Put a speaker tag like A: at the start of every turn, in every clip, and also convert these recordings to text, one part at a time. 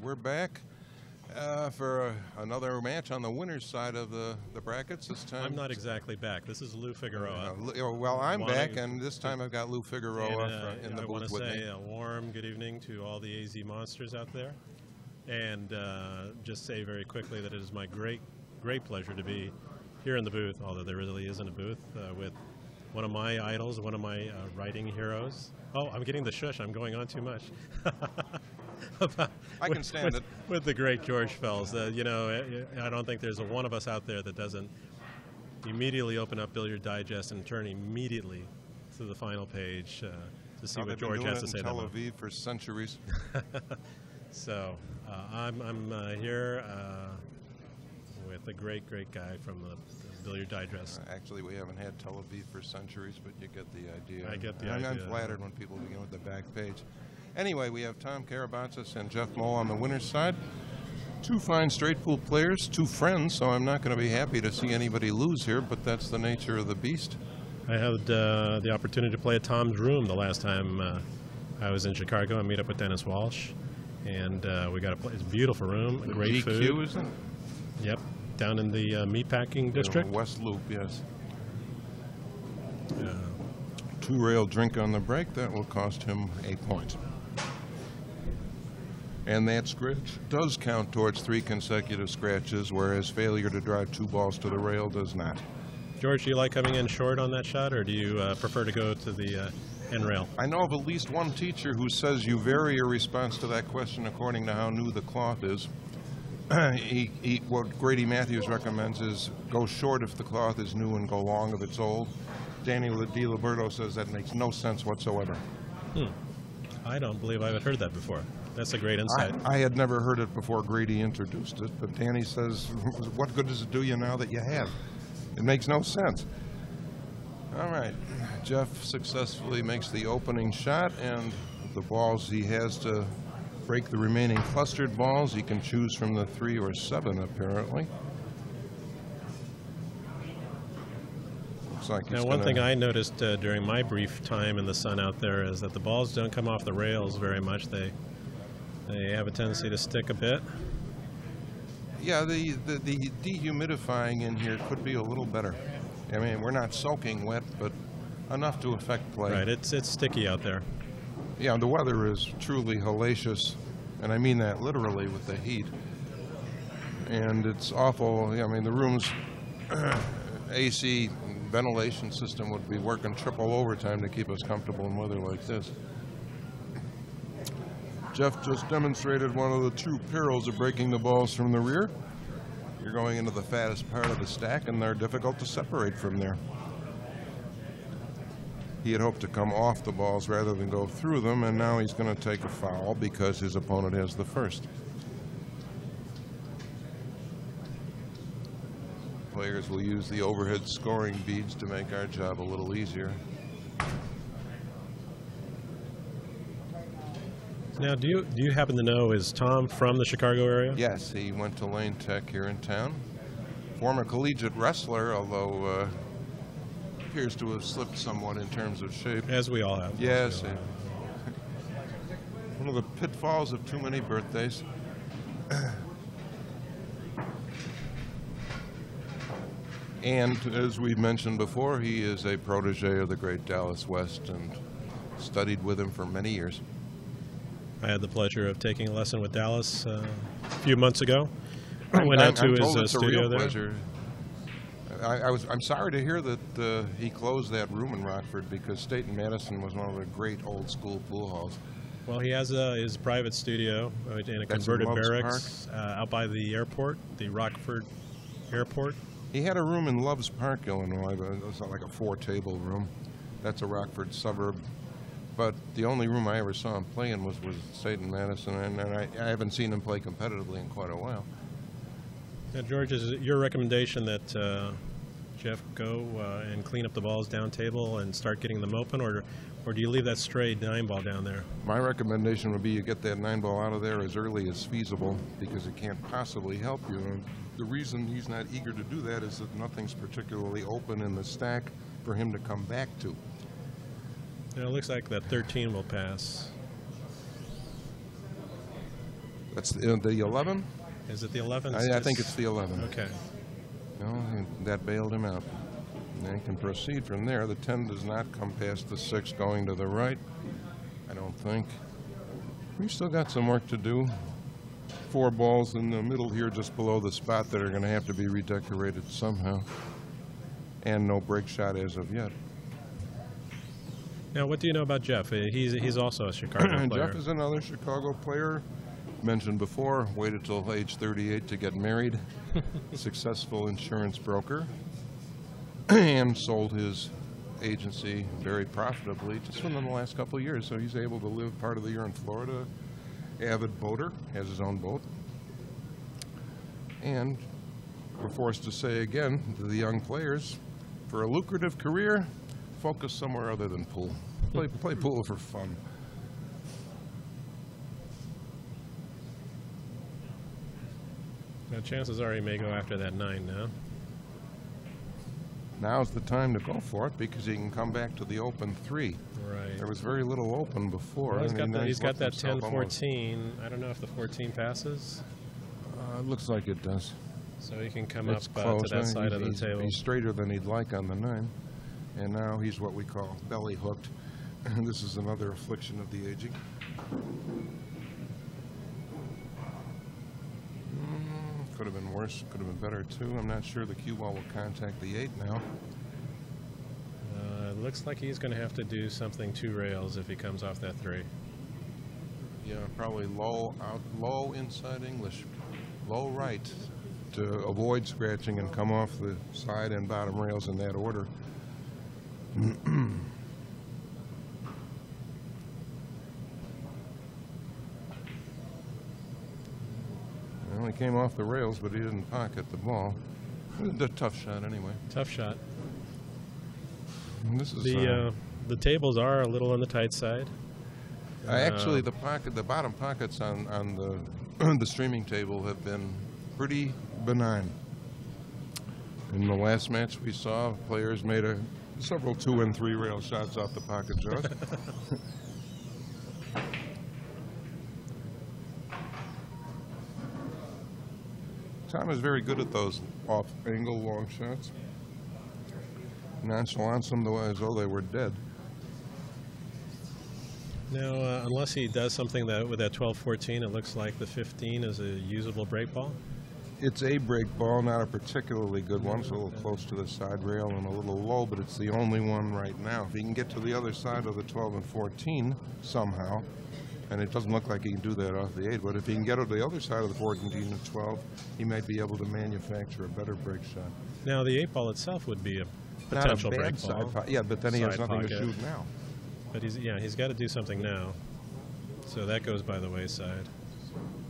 A: we're back for another match on the winner's side of the brackets this time.
B: I'm not exactly back. This is Lou Figueroa.
A: Well, I'm back, and this time I've got Lou Figueroa in the booth with me. I want to say
B: a warm good evening to all the AZ monsters out there, and just say very quickly that it is my great pleasure to be here in the booth, although there really isn't a booth, with one of my idols, one of my writing heroes. Oh, I'm getting the shush. I'm going on too much.
A: I can stand it.
B: With the great George Fels. You know, I don't think there's one of us out there that doesn't immediately open up Billiard Digest and turn immediately to the final page to see what George has to say.
A: Tel Aviv for centuries.
B: So I'm here with a great guy from the Billiard Digest.
A: Actually, we haven't had Tel Aviv for centuries, but you get the idea.
B: I get the idea.
A: I'm flattered when people begin with the back page. Anyway, we have Tom Karabatsos and Jeff Mohl on the winner's side. Two fine straight pool players, two friends, so I'm not going to be happy to see anybody lose here, but that's the nature of the beast.
B: I had the opportunity to play at Tom's room the last time I was in Chicago and meet up with Dennis Walsh. And we got to play. It's a beautiful room, great
A: GQ,
B: food.
A: GQ, isn't it?
B: Yep, down in the meatpacking district.
A: West Loop, yes. Two-rail drink on the break, that will cost him a point. And that scratch does count towards 3 consecutive scratches, whereas failure to drive 2 balls to the rail does not.
B: George, do you like coming in short on that shot, or do you prefer to go to the end rail?
A: I know of at least one teacher who says you vary your response to that question according to how new the cloth is. What Grady Matthews recommends is go short if the cloth is new and go long if it's old. Daniel DiLiberto says that makes no sense whatsoever.
B: I don't believe I've heard that before. That's a great insight.
A: I had never heard it before Grady introduced it, but Danny says, what good does it do you now that you have? It makes no sense. All right, Jeff successfully makes the opening shot, and the balls he has to break the remaining clustered balls. He can choose from the 3 or 7, apparently. Looks like
B: now, one thing I noticed during my brief time in the sun out there is that the balls don't come off the rails very much. They have a tendency to stick a bit.
A: Yeah, the dehumidifying in here could be a little better. I mean, we're not soaking wet, but enough to affect play.
B: Right, it's sticky out there.
A: Yeah, the weather is truly hellacious, and I mean that literally with the heat. And it's awful. I mean, the room's AC ventilation system would be working triple overtime to keep us comfortable in weather like this. Jeff just demonstrated one of the true perils of breaking the balls from the rear. You're going into the fattest part of the stack, and they're difficult to separate from there. He had hoped to come off the balls rather than go through them, and now he's going to take a foul because his opponent has the first. Players will use the overhead scoring beads to make our job a little easier.
B: Now, do you happen to know, is Tom from the Chicago area?
A: Yes, he went to Lane Tech here in town. Former collegiate wrestler, although appears to have slipped somewhat in terms of shape.
B: As we all have.
A: Yes. One of the pitfalls of too many birthdays. And as we mentioned before, he is a protege of the great Dallas West and studied with him for many years.
B: I had the pleasure of taking a lesson with Dallas a few months ago. I went out to his studio there.
A: Pleasure. I'm sorry to hear that he closed that room in Rockford, because State and Madison was one of the great old school pool halls.
B: Well, he has his private studio in a converted barracks out by the airport, the Rockford Airport.
A: He had a room in Loves Park, Illinois, but it was like a 4-table room. That's a Rockford suburb. But the only room I ever saw him play in was State and Madison, and I haven't seen him play competitively in quite a while.
B: Now, George, is it your recommendation that Jeff go and clean up the balls down table and start getting them open, or do you leave that stray 9-ball down there?
A: My recommendation would be you get that 9-ball out of there as early as feasible, because it can't possibly help you. And the reason he's not eager to do that is that nothing's particularly open in the stack for him to come back to.
B: It looks like that 13 will pass.
A: That's the 11?
B: Is it the 11?
A: I think it's the 11.
B: Okay.
A: No, that bailed him out. And he can proceed from there. The 10 does not come past the 6 going to the right, I don't think. We've still got some work to do. 4 balls in the middle here just below the spot that are going to have to be redecorated somehow. And no break shot as of yet.
B: Now, what do you know about Jeff? He's also a Chicago player.
A: Jeff is another Chicago player. Mentioned before, waited till age 38 to get married. Successful insurance broker. And sold his agency very profitably just within the last couple of years. So he's able to live part of the year in Florida. Avid boater, has his own boat. And we're forced to say again to the young players, for a lucrative career, focus somewhere other than pool. Play pool for fun.
B: Now, chances are he may go after that 9 now.
A: Now's the time to go for it because he can come back to the open 3.
B: Right.
A: There was very little open before.
B: Well, he's got that
A: himself
B: 10-14. I don't know if the 14 passes.
A: It looks like it does.
B: So he can come
A: It's
B: up
A: close.
B: to that side of the table.
A: He's straighter than he'd like on the 9. And now he's what we call belly hooked. And this is another affliction of the aging. Could have been worse, could have been better too. I'm not sure the cue ball will contact the 8 now.
B: It looks like he's going to have to do something 2 rails if he comes off that 3.
A: Yeah, probably low inside English, low right to avoid scratching and come off the side and bottom rails in that order. Well, he came off the rails, but he didn't pocket the ball. It was a tough shot anyway.
B: Tough shot.
A: And this is
B: the tables are a little on the tight side.
A: actually the bottom pockets on the the streaming table have been pretty benign. In the last match we saw, players made several 2 and 3 rail shots off the pocket jaws. Tom is very good at those off-angle long shots. Nonchalants them as though they were dead.
B: Now, unless he does something with that 12-14, it looks like the 15 is a usable break ball.
A: It's a break ball, not a particularly good one. It's a little close to the side rail and a little low, but it's the only one right now. If he can get to the other side of the 12 and 14 somehow, and it doesn't look like he can do that off the 8, but if he can get to the other side of the 14 and 12, he might be able to manufacture a better break shot.
B: Now, the 8 ball itself would be a potential
A: Not a bad
B: break ball.
A: side yeah, but then he has
B: Side
A: nothing to
B: pocket.
A: shoot now.
B: But he's got to do something now. So that goes by the wayside.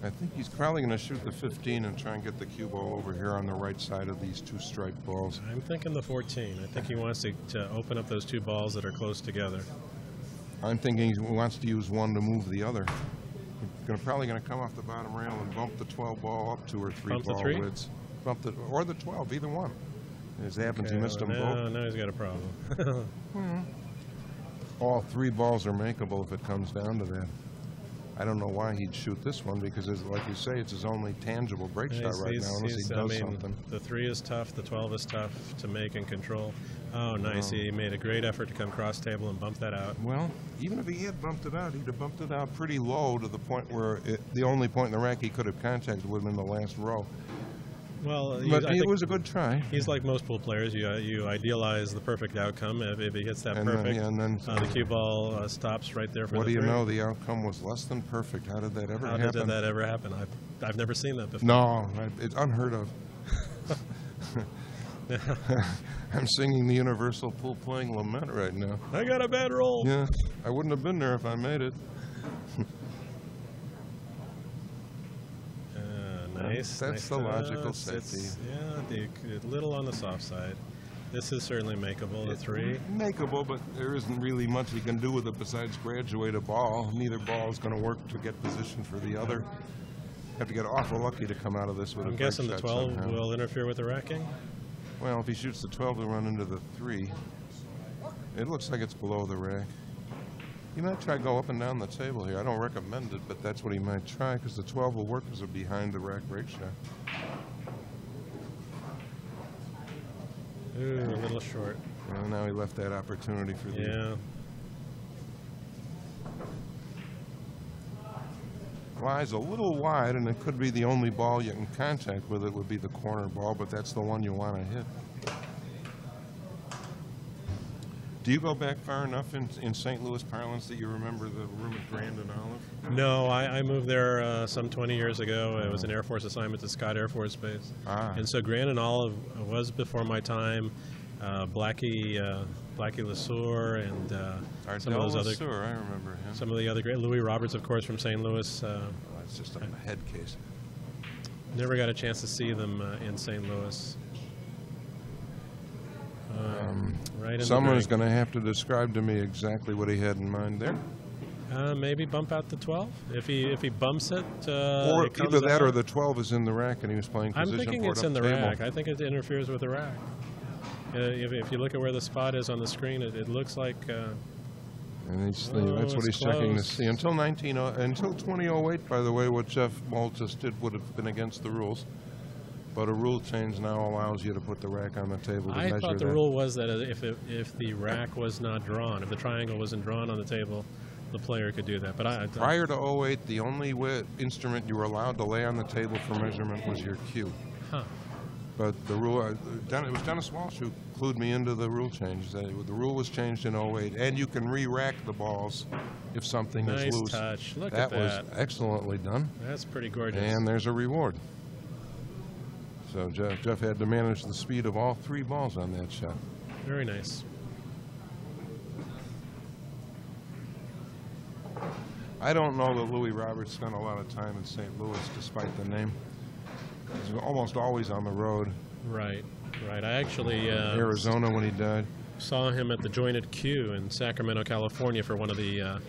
A: I think he's probably going to shoot the 15 and try and get the cue ball over here on the right side of these 2 striped balls.
B: I'm thinking the 14. I think he wants to open up those 2 balls that are close together.
A: I'm thinking he wants to use one to move the other. He's probably going to come off the bottom rail and bump the 12 ball up 2 or 3
B: Bump the
A: ball
B: 3?
A: widths. Or the 12, either one. As it happens, he missed them both.
B: Now he's got a problem.
A: All 3 balls are makeable if it comes down to that. I don't know why he'd shoot this one because, like you say, it's his only tangible break shot right now unless he does something.
B: The 3 is tough, the 12 is tough to make and control. Oh, nice. He made a great effort to come cross table and bump that out.
A: Well, even if he had bumped it out, he'd have bumped it out pretty low to the point where the only point in the rack he could have contacted would have been the last row.
B: Well,
A: but it was a good try.
B: He's like most pool players. You idealize the perfect outcome. If he hits that perfect, the cue ball stops right there for
A: what
B: the 3.
A: What do you know? The outcome was less than perfect. How did that ever happen?
B: How did that ever happen? I've never seen that before.
A: No, it's unheard of. I'm singing the universal pool playing lament right now.
B: I got a bad roll.
A: Yeah, I wouldn't have been there if I made it.
B: Nice.
A: That's the logical safety.
B: A little on the soft side. This is certainly makeable, the 3.
A: Makeable, but there isn't really much he can do with it besides graduate a ball. Neither ball is going to work to get position for the other. Have to get awful lucky to come out of this with a break shot.
B: I'm guessing the 12
A: somehow.
B: will interfere with the racking?
A: Well, if he shoots the 12, he'll run into the 3. It looks like it's below the rack. He might try go up and down the table here. I don't recommend it, but that's what he might try because the 12 will work as a behind the rack break shot.
B: Ooh, a little short.
A: Well, now he left that opportunity for the...
B: Yeah.
A: Lies a little wide, and it could be the only ball you can contact with it would be the corner ball, but that's the one you want to hit. Do you go back far enough in St. Louis parlance that you remember the room at Grand and Olive?
B: No, I moved there some 20 years ago. It was an Air Force assignment to Scott Air Force Base. And so Grand and Olive was before my time. Blackie Lesueur and some of those other.
A: Lesueur, I remember him.
B: Some of the other great. Louis Roberts, of course, from St. Louis.
A: It's just a head case.
B: Never got a chance to see them in St. Louis. Right.
A: Someone's going to have to describe to me exactly what he had in mind there.
B: Maybe bump out the 12 if he bumps it.
A: Or
B: it comes
A: either that
B: out.
A: or the 12 is in the rack and he was playing position.
B: I'm thinking it's in the rack. I think it interferes with the rack. If you look at where the spot is on the screen, it looks like.
A: And that's what he's checking to see. Until 2008, by the way, what Jeff Mohl just did would have been against the rules. But a rule change now allows you to put the rack on the table to measure that.
B: I thought the rule was that if the rack was not drawn, if the triangle wasn't drawn on the table, the player could do that. But
A: prior to 08, the only instrument you were allowed to lay on the table for measurement was your cue.
B: Huh.
A: But the rule, it was Dennis Walsh who clued me into the rule change. The rule was changed in 08, and you can re-rack the balls if something is loose.
B: Nice touch. Look
A: at
B: that.
A: That was excellently done.
B: That's pretty gorgeous.
A: And there's a reward. So Jeff had to manage the speed of all three balls on that shot.
B: Very nice.
A: I don't know that Louis Roberts spent a lot of time in St. Louis, despite the name. He's almost always on the road.
B: Right. I actually
A: Arizona when he died.
B: Saw him at the Jointed Q in Sacramento, California for one of the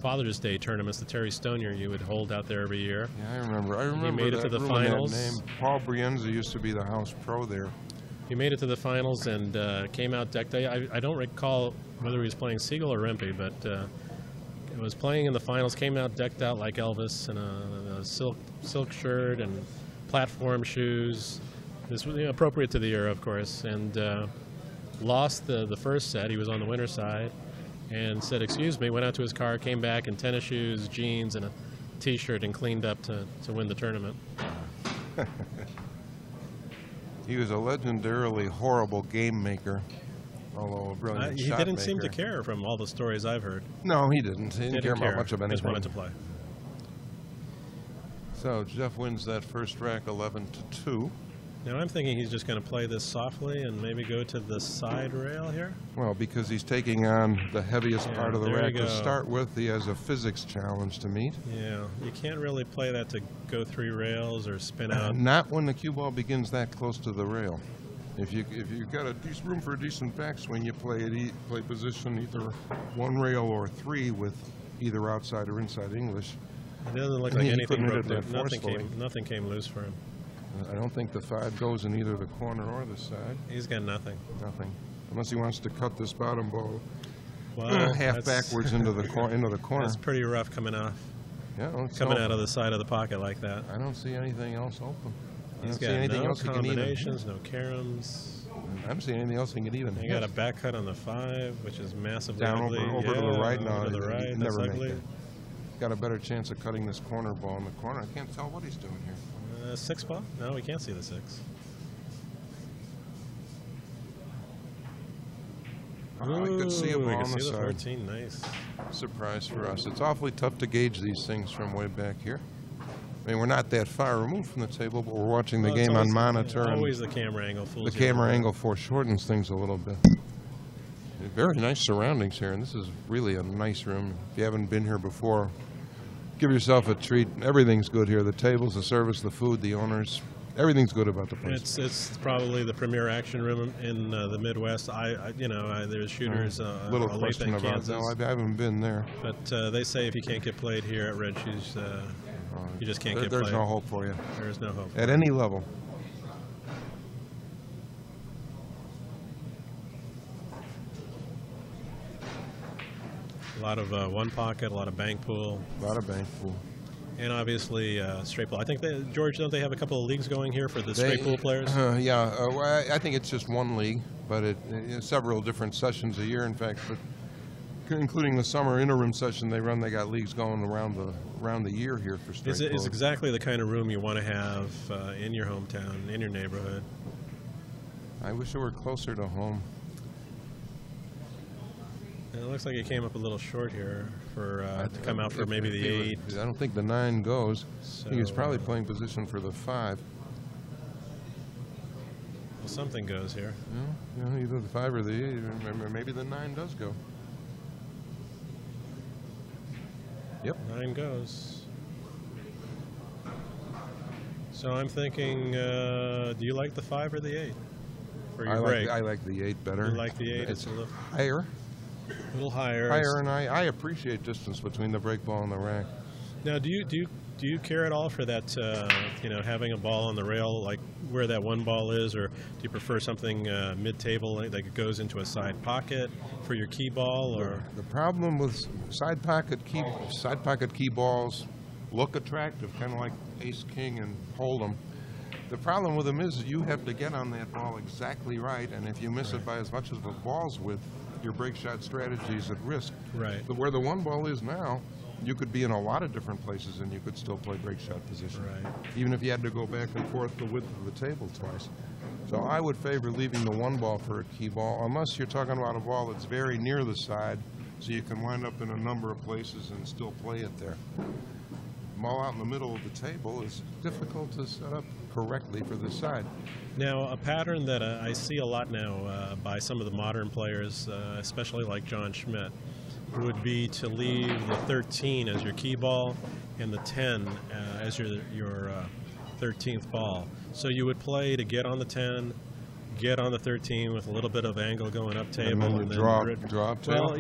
B: Father's Day tournaments that Terry Stonier you would hold out there every year.
A: Yeah, I remember.
B: He made it to the finals.
A: That name. Paul Brienza used to be the house pro there.
B: He made it to the finals and came out decked out. I don't recall whether he was playing Siegel or Rempe, but it was playing in the finals. Came out decked out like Elvis in a silk shirt and platform shoes. This was appropriate to the era, of course, and lost the first set. He was on the winner's side and said, "Excuse me," went out to his car, came back in tennis shoes, jeans, and a T-shirt and cleaned up to win the tournament.
A: He was a legendarily horrible game maker, although a brilliant
B: He
A: shot
B: didn't
A: maker.
B: seem to care from all the stories I've heard.
A: No, he didn't. He didn't care about much of anything.
B: Just wanted to play.
A: So Jeff wins that first rack 11-2.
B: Now I'm thinking he's just going to play this softly and maybe go to the side rail here.
A: Well, because he's taking on the heaviest part of the
B: there
A: rack
B: you
A: to
B: go.
A: start with, he has a physics challenge to meet.
B: Yeah, you can't really play that to go 3 rails or spin out.
A: Not when the cue ball begins that close to the rail. If you've got a decent room for a decent backswing, you play position either 1 rail or 3 with either outside or inside English.
B: It doesn't look like anything broke
A: that
B: loose. Nothing came loose for him.
A: I don't think the 5 goes in either the corner or the side.
B: He's got nothing.
A: Nothing. Unless he wants to cut this bottom ball
B: Well,
A: backwards into the corner.
B: That's pretty rough coming off.
A: Yeah,
B: coming out of the side of the pocket like that.
A: I don't see anything else open.
B: He's got no combinations, no caroms.
A: I don't see anything else he can even hit.
B: He got a back cut on the 5, which is massively
A: down
B: ugly.
A: over to the right. No,
B: to the right. That's
A: never
B: ugly.
A: make it. Got a better chance of cutting this corner ball in the corner. I can't tell what he's doing here.
B: 6 ball? No, we can't see the 6.
A: I could see a ball on the
B: see the
A: side.
B: 14. Nice.
A: Surprise for us. It's awfully tough to gauge these things from way back here. I mean, we're not that far removed from the table, but we're watching the game on monitor.
B: Always the camera angle fools
A: the camera angle foreshortens things a little bit. Very nice surroundings here, and this is really a nice room. If you haven't been here before, give yourself a treat. Everything's good here. The tables, the service, the food, the owners. Everything's good about the place.
B: It's probably the premier action room in the Midwest. There's shooters.
A: Little question about
B: Kansas.
A: that. I haven't been there.
B: But they say if you can't get played here at Red Shoes, you just can't get played.
A: There's no hope for you.
B: There is no hope.
A: At any level.
B: A lot of one pocket, a lot of bank pool.
A: A lot of bank pool.
B: And obviously straight pool. I think, George, don't they have a couple of leagues going here for the straight pool players?
A: Yeah, well, I think it's just one league, but several different sessions a year, in fact. But including the summer interim session they run, they got leagues going around the year here for straight pool.
B: It's exactly the kind of room you want to have in your hometown, in your neighborhood.
A: I wish it were closer to home.
B: And it looks like he came up a little short here for to come out for maybe the 8.
A: I don't think the 9 goes.
B: So,
A: I think he's probably playing position for the 5.
B: Well, something goes here.
A: Yeah, either the 5 or the 8. Maybe the 9 does go. Yep.
B: 9 goes. So I'm thinking, do you like the 5 or the 8 for your break?
A: I like the 8 better.
B: You like the 8? It's a little
A: higher.
B: A little higher.
A: Higher, and I appreciate distance between the break ball and the rack.
B: Now, do you care at all for that? Having a ball on the rail, like where that one ball is, or do you prefer something mid-table, like goes into a side pocket for your key ball? Or
A: the problem with side pocket key balls look attractive, kind of like Ace King and Hold'em. The problem with them is you have to get on that ball exactly right, and if you miss it by as much as the ball's width, your break shot strategy is at risk.
B: Right.
A: But where the one ball is now, you could be in a lot of different places and you could still play break shot position.
B: Right.
A: Even if you had to go back and forth the width of the table twice. So I would favor leaving the one ball for a key ball, unless you're talking about a ball that's very near the side, so you can wind up in a number of places and still play it there. Ball out in the middle of the table is difficult to set up correctly for the side.
B: Now, a pattern that I see a lot now by some of the modern players, especially like John Schmidt, would be to leave the 13 as your key ball and the 10 as your 13th ball. So you would play to get on the 10, get on the 13 with a little bit of angle going up table,
A: and then draw up table.
B: Well,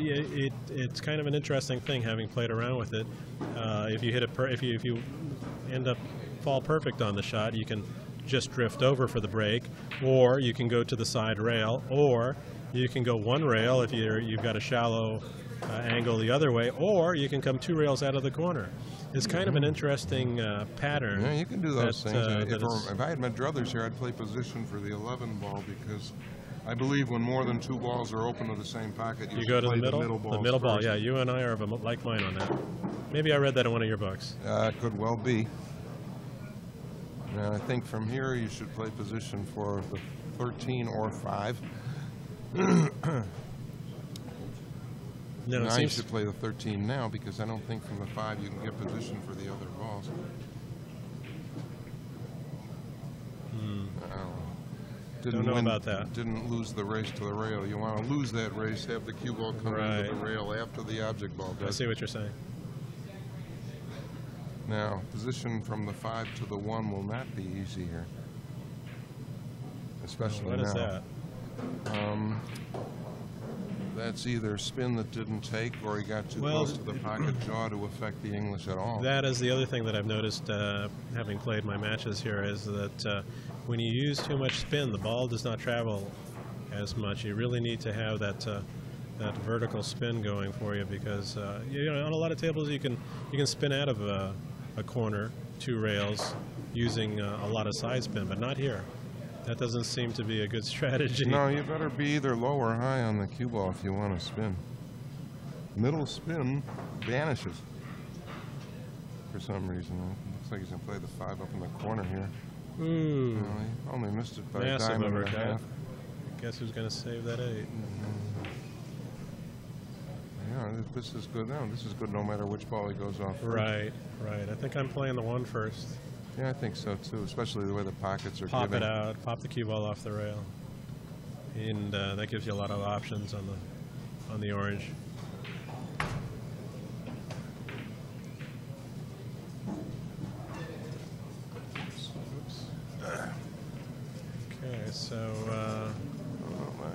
B: it's kind of an interesting thing having played around with it. If you hit if you end up fall perfect on the shot, you can just drift over for the break, or you can go to the side rail, or you can go one rail if you've got a shallow angle the other way, or you can come 2 rails out of the corner. It's kind of an interesting pattern.
A: Yeah, you can do those things. If I had my druthers here, I'd play position for the 11 ball, because I believe when more than 2 balls are open to the same pocket, you
B: go to
A: play
B: the middle.
A: The
B: middle ball,
A: first.
B: yeah. You and I are of a like mind on that. Maybe I read that in one of your books.
A: Could well be. And I think from here you should play position for the 13 or 5.
B: No,
A: now you should play the 13 now, because I don't think from the 5 you can get position for the other balls.
B: Don't know about that.
A: Didn't lose the race to the rail. You want to lose that race, have the cue ball come into the rail after the object ball does.
B: I see what you're saying.
A: Now, position from the 5 to the 1 will not be easy here. Especially
B: what
A: now.
B: Is that?
A: That's either spin that didn't take, or he got too close to the pocket jaw to affect the English at all.
B: That is the other thing that I've noticed, having played my matches here, is that when you use too much spin, the ball does not travel as much. You really need to have that vertical spin going for you, because on a lot of tables you can spin out of a corner, 2 rails, using a lot of side spin, but not here. That doesn't seem to be a good strategy.
A: No, you better be either low or high on the cue ball if you want to spin. Middle spin vanishes for some reason. Looks like he's going to play the 5 up in the corner here.
B: Ooh.
A: Well, he only missed it by a
B: Massive
A: diamond and a
B: overcut.
A: half.
B: Guess who's going to save that 8?
A: Yeah, this is good now. This is good no matter which ball he goes off first.
B: Right. I think I'm playing the 1 first.
A: Yeah, I think so too, especially the way the pockets are
B: Pop
A: giving.
B: it out, pop the cue ball off the rail, and that gives you a lot of options on the orange. Oops. Okay, so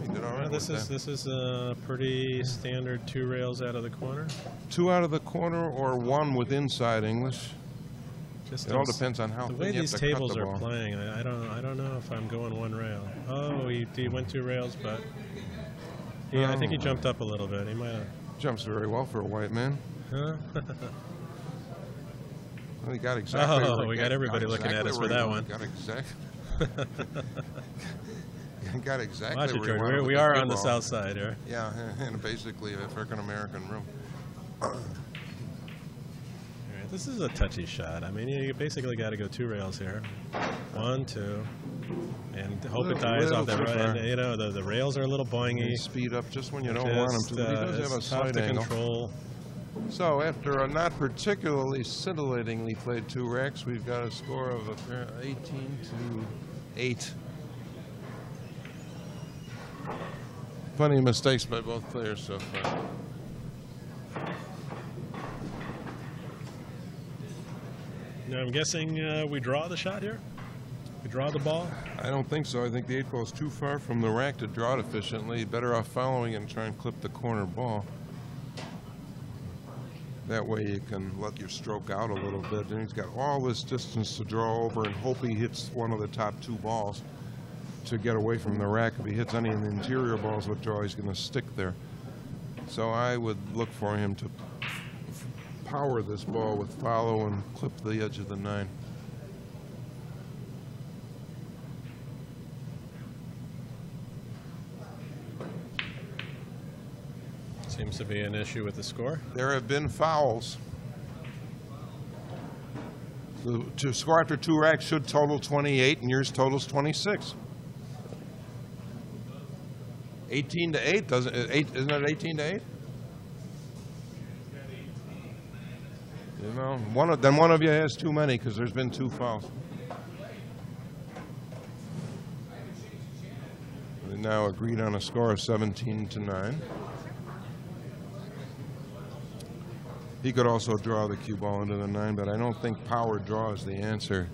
A: he did all right
B: this is a pretty standard 2 rails out of the corner.
A: 2 out of the corner, or 1 with inside English.
B: Just
A: it all depends on how
B: the way
A: thin you
B: these
A: have to cut
B: tables
A: the
B: are
A: ball.
B: playing. I don't know if I'm going 1 rail. Oh, he went 2 rails, but I think he jumped up a little bit. He might have.
A: Jumps very well for a white man.
B: Huh?
A: Well, he got exactly.
B: Oh, we got everybody looking at us for that one.
A: Got exactly. Got exactly.
B: Watch it,
A: where he
B: Jordan.
A: wanted
B: We
A: the
B: are
A: cue
B: on the
A: ball.
B: south side here.
A: Yeah, in basically an African-American room.
B: All right, this is a touchy shot. I mean, you basically got to go 2 rails here. 1, 2, and hope it dies off that right. And, you know, the rails are a little boingy.
A: Speed up just when you don't want him to. But he does have a slight angle.
B: Control.
A: So after a not particularly scintillatingly played 2 racks, we've got a score of 18-8. Plenty of mistakes by both players so far.
B: Now, I'm guessing we draw the shot here? We draw the ball?
A: I don't think so. I think the 8 ball is too far from the rack to draw it efficiently. Better off following and try and clip the corner ball. That way you can let your stroke out a little bit. And he's got all this distance to draw over and hope he hits one of the top 2 balls to get away from the rack. If he hits any of the interior balls with draw, he's going to stick there. So I would look for him to power this ball with follow and clip the edge of the 9.
B: Seems to be an issue with the score.
A: There have been fouls. To score after 2 racks should total 28, and yours totals 26. 18-8 doesn't it? Isn't it 18-8? You know, one of you has too many because there's been 2 fouls. We now agreed on a score of 17-9. He could also draw the cue ball into the 9, but I don't think power draw is the answer.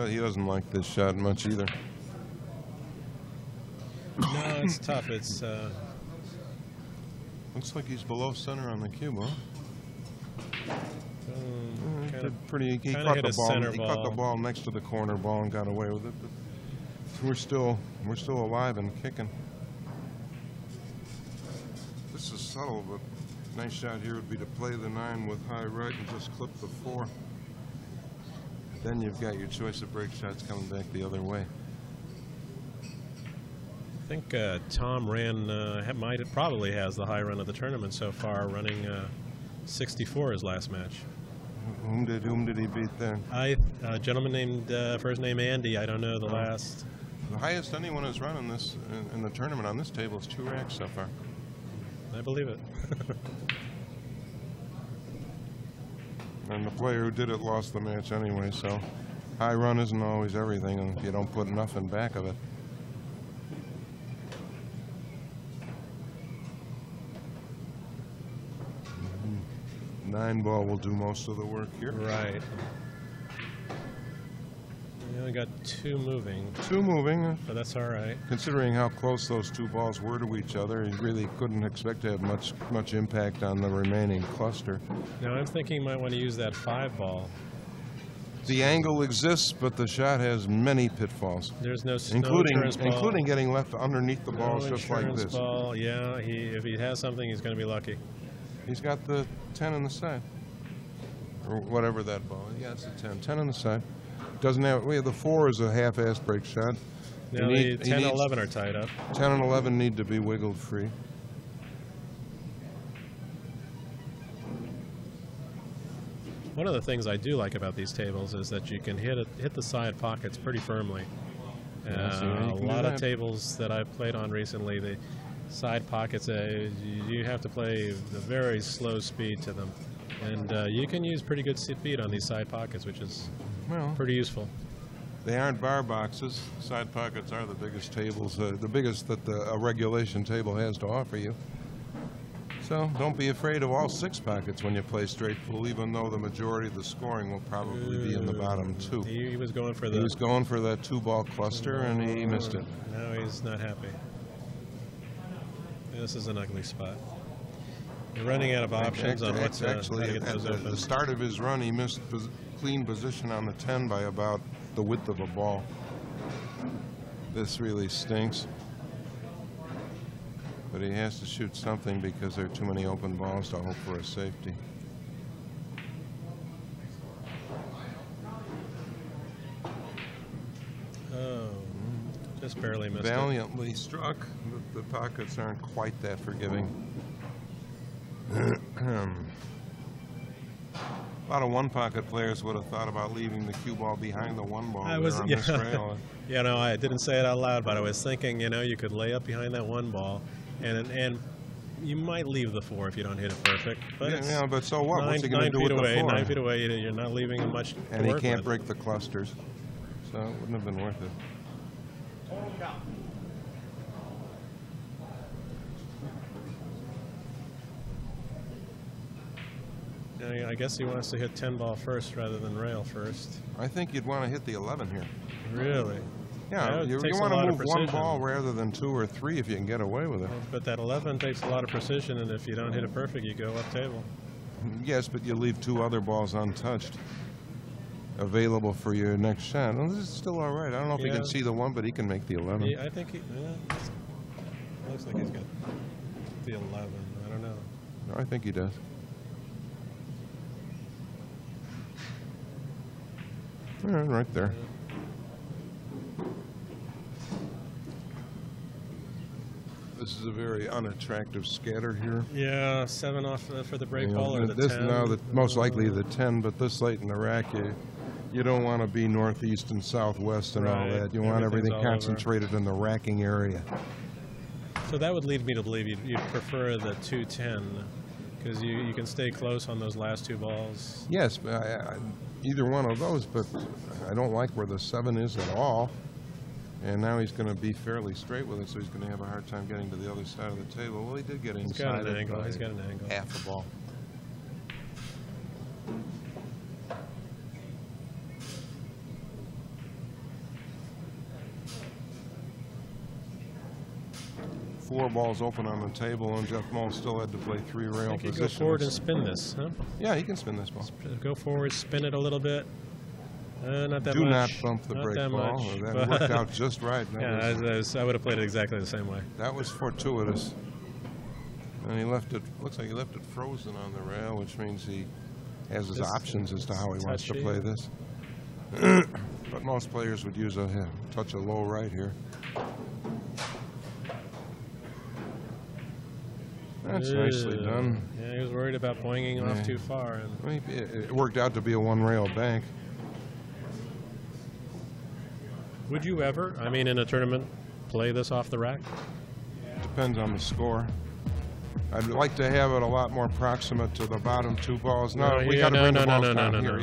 A: He doesn't like this shot much either.
B: No, it's tough. It's
A: looks like he's below center on the cue ball. He caught the ball. He caught the ball next to the corner ball and got away with it. But we're still alive and kicking. This is subtle, but nice shot here would be to play the 9 with high right and just clip the 4. Then you've got your choice of break shots coming back the other way.
B: I think Tom probably has the high run of the tournament so far, running 64 his last match.
A: Whom did he beat then?
B: A gentleman named first name Andy. I don't know the last.
A: The highest anyone has run in this in the tournament on this table is 2 racks so far.
B: I believe it.
A: And the player who did it lost the match anyway, so high run isn't always everything if you don't put enough in back of it. Nine ball will do most of the work here.
B: Right. We only got 2 moving.
A: 2 moving.
B: But that's all right.
A: Considering how close those 2 balls were to each other, you really couldn't expect to have much impact on the remaining cluster.
B: Now I'm thinking you might want to use that 5 ball.
A: The angle exists, but the shot has many pitfalls.
B: There's no
A: including getting left underneath the balls just like this.
B: Ball. Yeah, if he has something, he's going to be lucky.
A: He's got the 10 on the side, or whatever that ball is. Yeah, it's a 10. 10 on the side. Doesn't have. The 4 is a half-assed break shot.
B: Now the 10 and 11 are tied up.
A: 10 and 11 need to be wiggled free.
B: One of the things I do like about these tables is that you can hit the side pockets pretty firmly. A lot of tables that I've played on recently, the side pockets, you have to play a very slow speed to them. And you can use pretty good speed on these side pockets, which is pretty useful.
A: They aren't bar boxes. Side pockets are the biggest tables, the biggest that a regulation table has to offer you. So don't be afraid of all 6 pockets when you play straight pool, even though the majority of the scoring will probably be in the bottom 2.
B: He was going for the.
A: He was going for that 2-ball cluster, and he missed it.
B: No, he's not happy. This is an ugly spot. You're running out of options on what to
A: Actually,
B: get
A: at
B: those open.
A: the start of his run, he missed clean position on the 10 by about the width of a ball. This really stinks. But he has to shoot something because there are too many open balls to hope for a safety.
B: Oh, just barely missed
A: Valiantly struck, but the pockets aren't quite that forgiving. A lot of 1-pocket players would have thought about leaving the cue ball behind the 1 ball on this rail.
B: Yeah, no, I didn't say it out loud, but I was thinking, you know, you could lay up behind that 1 ball, and you might leave the 4 if you don't hit it perfect. But
A: yeah, but so what? What's he going to do
B: feet
A: with
B: away,
A: the 4?
B: 9 feet away, you're not leaving him much.
A: And he can't break the clusters, so it wouldn't have been worth it.
B: I guess he wants to hit 10 ball first rather than rail first.
A: I think you'd want to hit the 11 here.
B: Really?
A: Yeah, you want to move 1 ball rather than 2 or 3 if you can get away with it.
B: But that 11 takes a lot of precision, and if you don't hit it perfect, you go up table.
A: Yes, but you leave 2 other balls untouched, available for your next shot. Well, this is still all right. I don't know if he can see the 1, but he can make the 11.
B: Yeah, I think he. Looks like he's got the 11. I don't know.
A: No, I think he does. Right there. This is a very unattractive scatter here.
B: Yeah, 7 off for the break ball or the 10.
A: No, most likely the 10, but this late in the rack, you don't want to be northeast and southwest and all that. You want everything concentrated in the racking area.
B: So that would lead me to believe you'd prefer the 210 because you can stay close on those last 2 balls.
A: Yes, either one of those, but I don't like where the 7 is at all. And now he's going to be fairly straight with it, so he's going to have a hard time getting to the other side of the table. Well, he did get inside.
B: He's got an angle. He's got an angle.
A: Half a ball. Four balls open on the table, and Jeff Mohl still had to play 3 rail positions.
B: Go forward and spin this, huh?
A: Yeah, he can spin this ball.
B: Go forward, spin it a little bit. Not that much.
A: Do not bump the
B: not
A: break
B: that
A: ball.
B: much,
A: That worked out just right.
B: I would have played it exactly the same way.
A: That was fortuitous. And he left it, looks like he left it frozen on the rail, which means he has his options as to how he wants to play this. But most players would use a touch of low right here. That's nicely done.
B: Yeah, he was worried about boinging off too far. And
A: it worked out to be a 1-rail bank.
B: Would you ever, I mean, in a tournament, play this off the rack?
A: Depends on the score. I'd like to have it a lot more proximate to the bottom 2 balls. No, we got to bring the balls down here.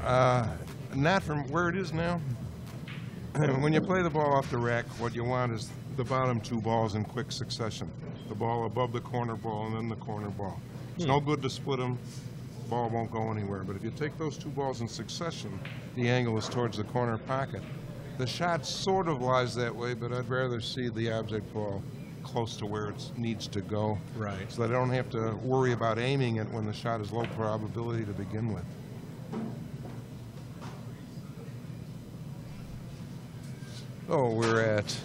A: Yeah. Not from where it is now. When you play the ball off the rack, what you want is the bottom 2 balls in quick succession. The ball above the corner ball and then the corner ball. It's no good to split them. The ball won't go anywhere. But if you take those 2 balls in succession, the angle is towards the corner pocket. The shot sort of lies that way, but I'd rather see the object ball close to where it needs to go.
B: Right.
A: So that I don't have to worry about aiming it when the shot is low probability to begin with. Oh, we're at,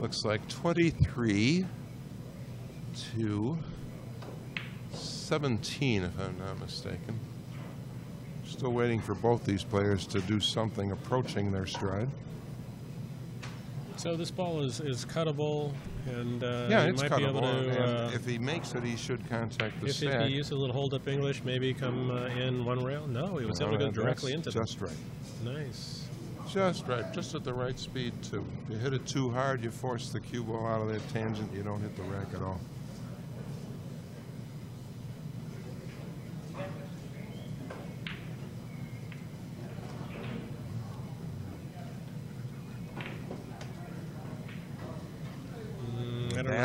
A: looks like 23 to 17, if I'm not mistaken. Still waiting for both these players to do something approaching their stride.
B: So this ball is cuttable, and
A: yeah,
B: he
A: it's
B: might
A: cuttable.
B: be able to.
A: If he makes it, he should contact the
B: if
A: sack.
B: he used a little hold-up English, maybe come in 1 rail. No, he was able to go directly into them.
A: Just right.
B: Nice.
A: Just right, just at the right speed too. You hit it too hard, you force the cue ball out of that tangent, you don't hit the rack at all.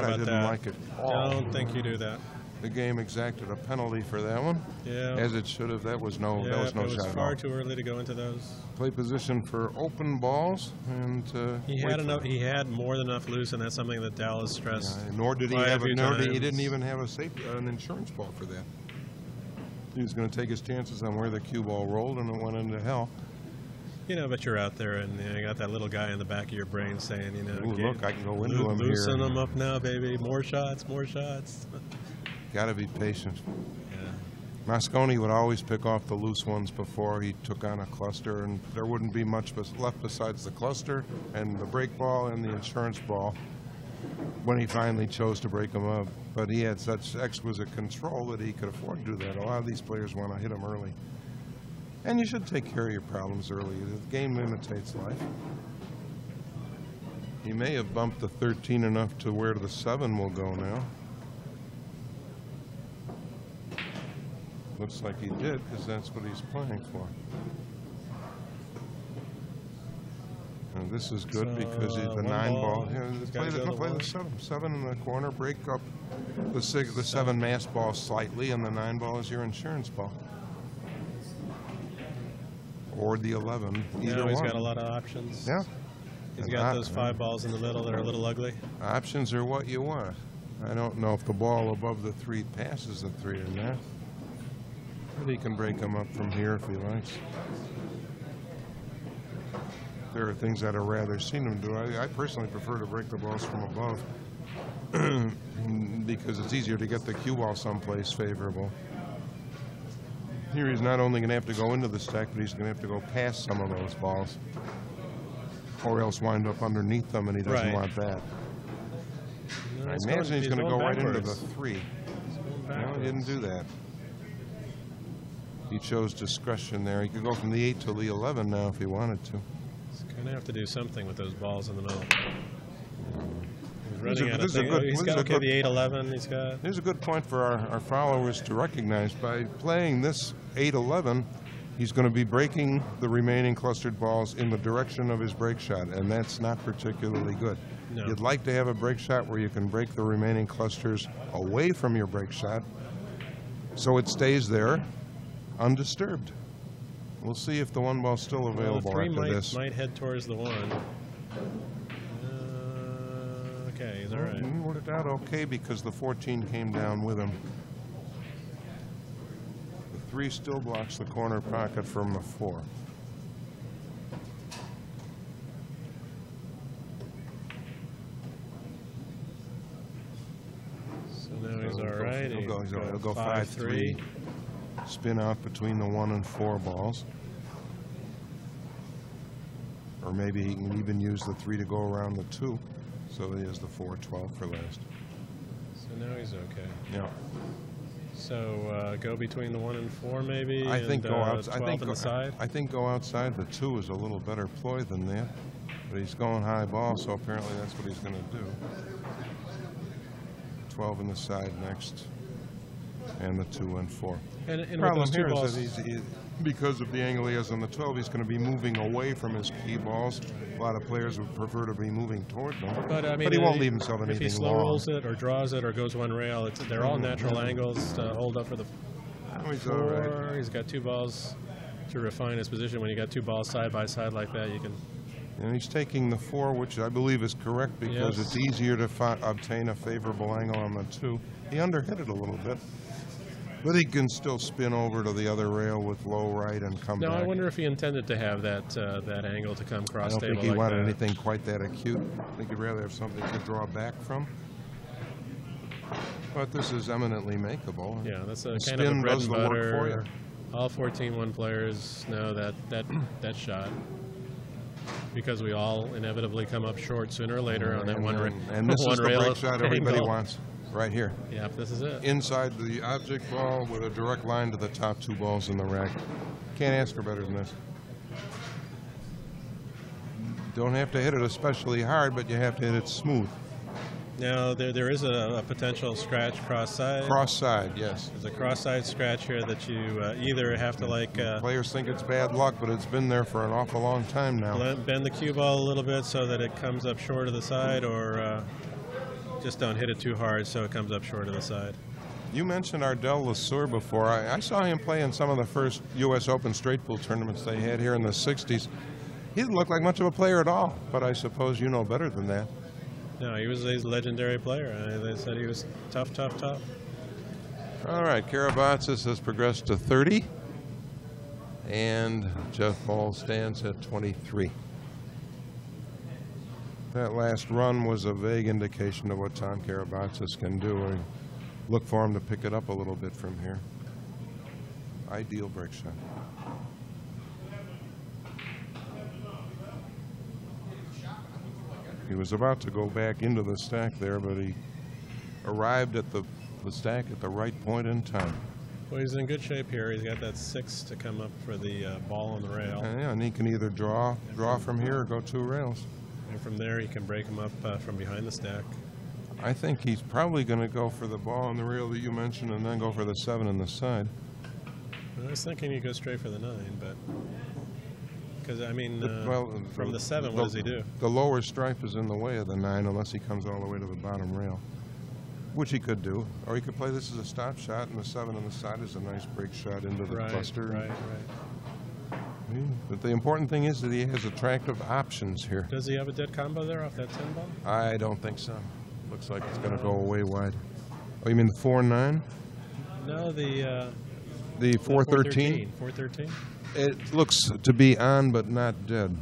A: that. I didn't like it at all.
B: Don't think you do that.
A: The game exacted a penalty for that one.
B: Yeah.
A: As it should have. That was no
B: Yeah,
A: shot at all.
B: it was far too early to go into those.
A: Play position for open balls, and
B: He had more than enough loose, and that's something that Dallas stressed.
A: Nor did he
B: quite a
A: have.
B: few
A: He
B: times.
A: didn't even have an insurance ball for that. He was going to take his chances on where the cue ball rolled, and it went into hell.
B: You know, but you're out there, and you got that little guy in the back of your brain saying, you know,
A: Ooh, look, I can go into him here.
B: Loosen him up now, baby. More shots, more shots.
A: Got to be patient.
B: Yeah.
A: Mosconi would always pick off the loose ones before he took on a cluster, and there wouldn't be much left besides the cluster and the break ball and the insurance ball when he finally chose to break them up. But he had such exquisite control that he could afford to do that. A lot of these players want to hit them early. And you should take care of your problems early. The game imitates life. He may have bumped the 13 enough to where the 7 will go now. Looks like he did, because that's what he's playing for. And this is good because he's the 9 ball. Yeah, play the 7 in the corner, break up the 7 mass ball slightly, and the 9 ball is your insurance ball. Or the 11, either
B: He's
A: one.
B: got a lot of options.
A: Yeah.
B: He's got those 5 balls in the middle that are a little ugly.
A: Options are what you want. I don't know if the ball above the 3 passes the 3 or not. But he can break them up from here if he likes. There are things I'd have rather seen him do. I personally prefer to break the balls from above because it's easier to get the cue ball someplace favorable. Here he's not only going to have to go into the stack, but he's going to have to go past some of those balls, or else wind up underneath them, and he doesn't want that.
B: No,
A: I imagine he's going to go right into the 3. No, he didn't do that. He chose discretion there. He could go from the 8 to the 11 now if he wanted to.
B: He's going to have to do something with those balls in the middle.
A: He's running out of things.
B: The 8-11 he's got.
A: Here's a good point for our followers to recognize. By playing this 8-11, he's going to be breaking the remaining clustered balls in the direction of his break shot, and that's not particularly good.
B: No.
A: You'd like to have a break shot where you can break the remaining clusters away from your break shot so it stays there undisturbed. We'll see if the 1 ball's still available after this.
B: Might head towards the 1. Okay, he's all right.
A: He worked out okay because the 14 came down with him. The 3 still blocks the corner pocket from the 4.
B: So now he's all right.
A: He'll go 5-3. Spin out between the 1 and 4 balls. Or maybe he can even use the 3 to go around the 2. So he has the 4-12 for last.
B: So now he's okay.
A: Yeah.
B: So go between the 1 and 4 maybe.
A: I think go outside.
B: I
A: think go outside the 2 is a little better ploy than that. But he's going high ball, so apparently that's what he's going to do. 12 in the side next, and the 2 and 4.
B: And
A: the problem here is that because of the angle he has on the 12, he's going to be moving away from his key balls. A lot of players would prefer to be moving toward them.
B: But, I mean,
A: he won't leave himself anything
B: long. If he slow rolls it or draws it or goes 1 rail, they're all natural angles to hold up for the 4. Right. He's got 2 balls to refine his position. When you got 2 balls side by side like that, you can...
A: And he's taking the 4, which I believe is correct because it's easier to obtain a favorable angle on the 2. He underhit it a little bit. But he can still spin over to the other rail with low right and come back.
B: Now, I wonder if he intended to have that angle to come cross table.
A: I don't think he wanted anything quite that acute. I think he'd rather have something to draw back from. But this is eminently makeable.
B: Yeah, that's a kind of a bread and butter. All 14-1 players know that shot. Because we all inevitably come up short sooner or later on that one rail.
A: And this is the break shot everybody wants. Right here.
B: Yep, this is it.
A: Inside the object ball with a direct line to the top 2 balls in the rack. Can't ask for better than this. Don't have to hit it especially hard, but you have to hit it smooth.
B: Now, there is a potential scratch cross-side.
A: Cross-side, yes.
B: There's a cross-side scratch here that you either have to
A: players think it's bad luck, but it's been there for an awful long time now.
B: Bend the cue ball a little bit so that it comes up short of the side, or Just don't hit it too hard so it comes up short of the side.
A: You mentioned Ardell Lesueur before. I saw him play in some of the first U.S. Open straight pool tournaments they had here in the 60s. He didn't look like much of a player at all, but I suppose you know better than that.
B: No, he was a legendary player. They said he was tough, tough, tough.
A: All right, Karabatsos has progressed to 30, and Jeff Mohl stands at 23. That last run was a vague indication of what Tom Karabatsos can do. I look for him to pick it up a little bit from here. Ideal break shot. He was about to go back into the stack there, but he arrived at the stack at the right point in time.
B: Well, he's in good shape here. He's got that 6 to come up for the ball on the rail.
A: Yeah, and he can either draw from here or go 2 rails.
B: And from there, he can break him up from behind the stack.
A: I think he's probably going to go for the ball on the rail that you mentioned and then go for the 7 on the side.
B: I was thinking he'd go straight for the 9, but... Because, I mean, from the 7, what does he do?
A: The lower stripe is in the way of the 9 unless he comes all the way to the bottom rail, which he could do. Or he could play this as a stop shot, and the 7 on the side is a nice break shot into the cluster.
B: Right.
A: But the important thing is that he has attractive options here.
B: Does he have a dead combo there off that 10 ball?
A: I don't think so. Looks like it's going to go away wide. Oh, you mean the 4-9?
B: No, the
A: 4-13?
B: 4-13?
A: It looks to be on, but not dead.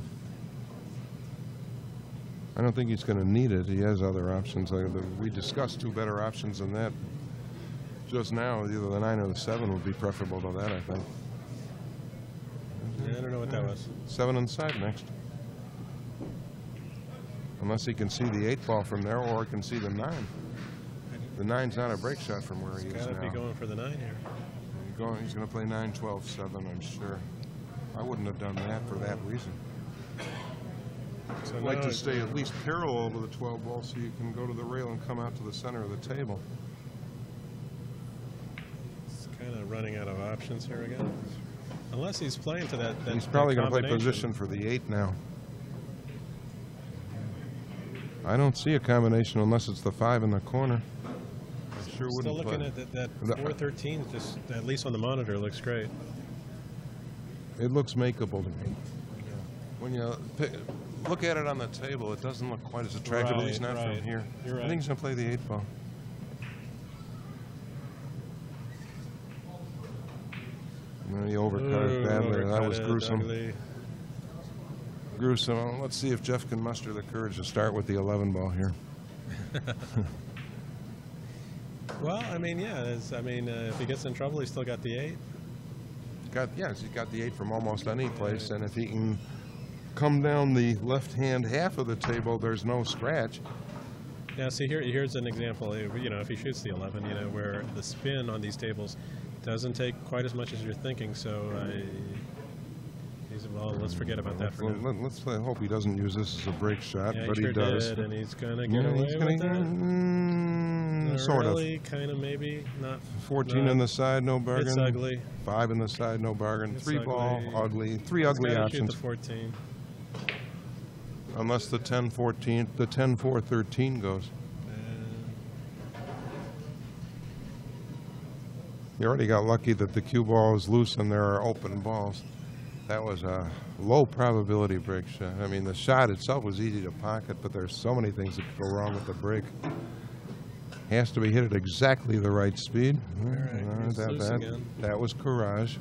A: I don't think he's going to need it. He has other options. We discussed 2 better options than that just now. Either the 9 or the 7 would be preferable to that, I think.
B: Yeah, I don't know what that was.
A: 7 inside next. Unless he can see the 8 ball from there, or he can see the 9. The 9's not a break shot from where he is now.
B: He's got to be going for the 9 here.
A: He's going to play 9, 12, 7, I'm sure. I wouldn't have done that for that reason.
B: So
A: I'd like to stay at least parallel to the 12 ball so you can go to the rail and come out to the center of the table.
B: It's kind of running out of options here again. Unless he's playing to that
A: He's probably going to play position for the 8 now. I don't see a combination unless it's the 5 in the corner. I sure wouldn't
B: Still looking at that 4-13, just at least on the monitor, looks great.
A: It looks makeable to me. When you look at it on the table, it doesn't look quite as attractive, at least not from here.
B: You're right.
A: I think he's going to play the 8 ball. And then he overcut it badly. That was gruesome.
B: Ugly.
A: Gruesome. Let's see if Jeff can muster the courage to start with the 11 ball here.
B: Well, I mean, yeah. If he gets in trouble, he's still got the 8.
A: He's got the 8 from almost any place, and if he can come down the left-hand half of the table, there's no scratch.
B: Yeah, see, here's an example. If he shoots the 11, where the spin on these tables doesn't take quite as much as you're thinking, so well, let's forget about that for now.
A: Let's hope he doesn't use this as a break shot, but he
B: sure
A: does.
B: Did, and he's going to get away with that.
A: Sort of.
B: Kind of, maybe. Not
A: 14 on the side, no bargain.
B: It's ugly.
A: 5 on the side, no bargain.
B: It's
A: 3 ball, ugly. 3 ugly options.
B: Shoot the 14.
A: Unless the 10-14, the 10-4-13 goes. You already got lucky that the cue ball is loose and there are open balls. That was a low probability break shot. I mean, the shot itself was easy to pocket, but there's so many things that could go wrong with the break. Has to be hit at exactly the right speed.
B: All right,
A: that was courage.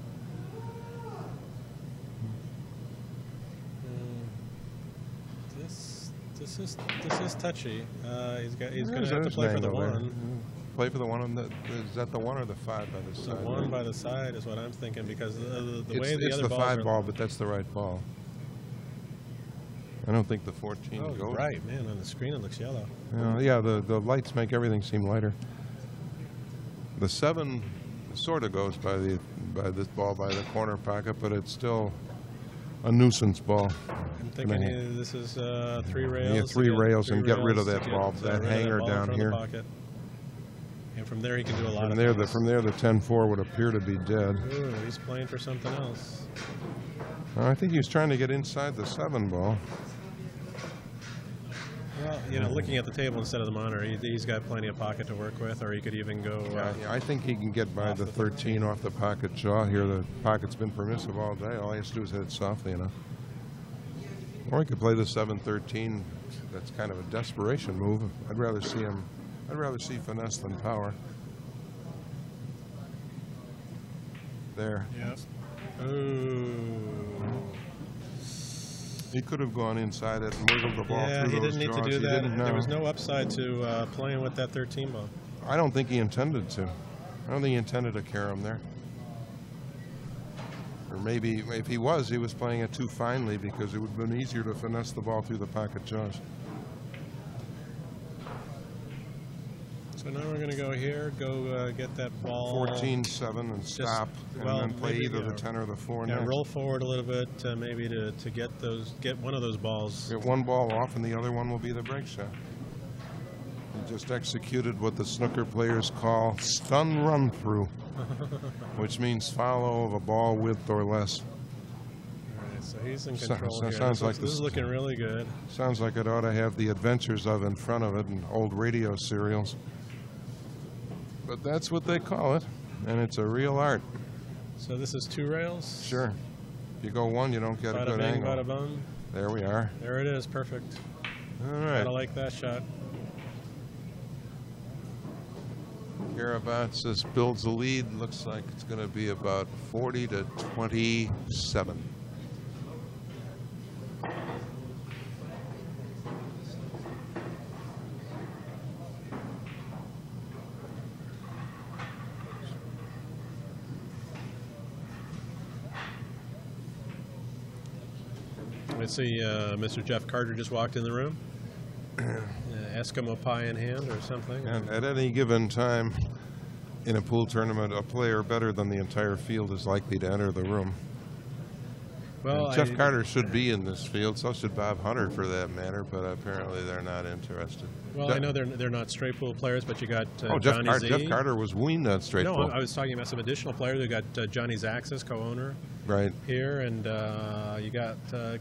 B: This is touchy. He's going to have to play for the 1.
A: Play for the 1 on the. Is that the 1 or the 5 by the side?
B: The 1 by the side is what I'm thinking, because the way the
A: it's
B: other
A: the
B: balls
A: 5 ball, but that's the right ball. I don't think the 14 goes.
B: Oh, right, man. On the screen it looks yellow.
A: Yeah, the lights make everything seem lighter. The 7 sort of goes by this ball by the corner pocket, but it's still a nuisance ball.
B: I'm thinking this is 3 rails.
A: Yeah, 3 rails and get rid of that ball, that hanger down here.
B: And from there he can do a lot
A: of
B: things.
A: From there the 10-4 would appear to be dead.
B: Ooh, he's playing for something else.
A: I think he was trying to get inside the 7 ball.
B: Well, you know, looking at the table instead of the monitor, he's got plenty of pocket to work with, or he could even go.
A: Yeah, I think he can get by the 13 off the pocket jaw here. The pocket's been permissive all day. All he has to do is hit it softly enough. Or he could play the 7-13. That's kind of a desperation move. I'd rather see finesse than power. There.
B: Yep. Ooh.
A: He could have gone inside it and wiggled the ball through those jaws.
B: Yeah, he didn't need to do that. There was no upside to playing with that 13 ball.
A: I don't think he intended to. I don't think he intended to carry him there. Or maybe if he was playing it too finely because it would have been easier to finesse the ball through the pocket jaws.
B: So now we're going to go here, get that ball.
A: 14-7 and stop, and then play either the 10 or the 4 next.
B: Roll forward a little bit, maybe to get one of those balls.
A: Get one ball off, and the other one will be the break shot. He just executed what the snooker players call stun run through, which means follow of a ball width or less.
B: All right, so he's in control here.
A: Sounds like
B: this is looking really good.
A: Sounds like it ought to have the adventures of in front of it and old radio serials. But that's what they call it, and it's a real art.
B: So this is 2 rails?
A: Sure. If you go 1, you don't get a good
B: bing,
A: angle.
B: bada bum.
A: There we are.
B: There it is, perfect.
A: All right.
B: I like that shot.
A: Karabatsos builds the lead. Looks like it's going to be about 40-27.
B: Let's see, Mr. Jeff Carter just walked in the room. Eskimo pie in hand or something.
A: And at any given time in a pool tournament, a player better than the entire field is likely to enter the room. Well, Jeff Carter should be in this field, so should Bob Hunter for that matter, but apparently they're not interested.
B: Well, I know they're not straight pool players, but you got
A: Jeff
B: Johnny Z.
A: Jeff Carter was weaned on straight pool.
B: No, I was talking about some additional players. You got Johnny Zaxis, co-owner,
A: right
B: here, and you got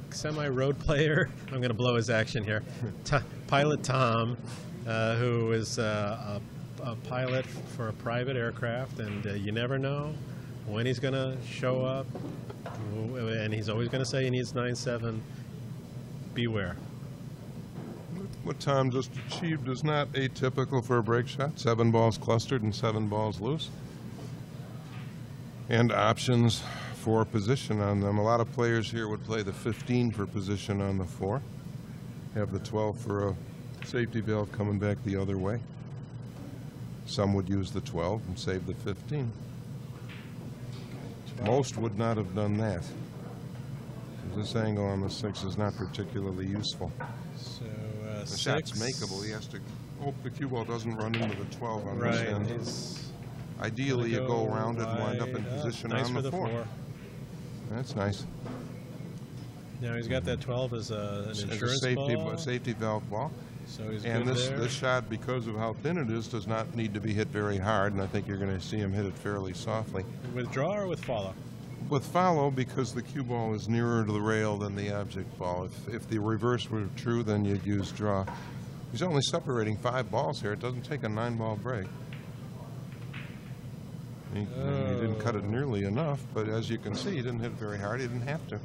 B: semi-road player. I'm going to blow his action here. Pilot Tom, who is a pilot for a private aircraft, and you never know when he's going to show up, and he's always going to say he needs 9-7. Beware.
A: What Tom just achieved is not atypical for a break shot. 7 balls clustered and 7 balls loose. And options for position on them. A lot of players here would play the 15 for position on the 4. Have the 12 for a safety valve coming back the other way. Some would use the 12 and save the 15. Most would not have done that. This angle on the 6 is not particularly useful.
B: So
A: the shot's makeable. He has to hope the cue ball doesn't run into the 12 on this end. Ideally, you go around it and wind up in position on the 4. That's nice.
B: Now he's got that 12 as an insurance ball.
A: Safety valve ball.
B: So he's
A: and
B: good
A: this shot, because of how thin it is, does not need to be hit very hard, and I think you're going to see him hit it fairly softly.
B: With draw or with follow?
A: With follow, because the cue ball is nearer to the rail than the object ball. If the reverse were true, then you'd use draw. He's only separating 5 balls here. It doesn't take a 9-ball break. He didn't cut it nearly enough, but as you can see, he didn't hit very hard. He didn't have to.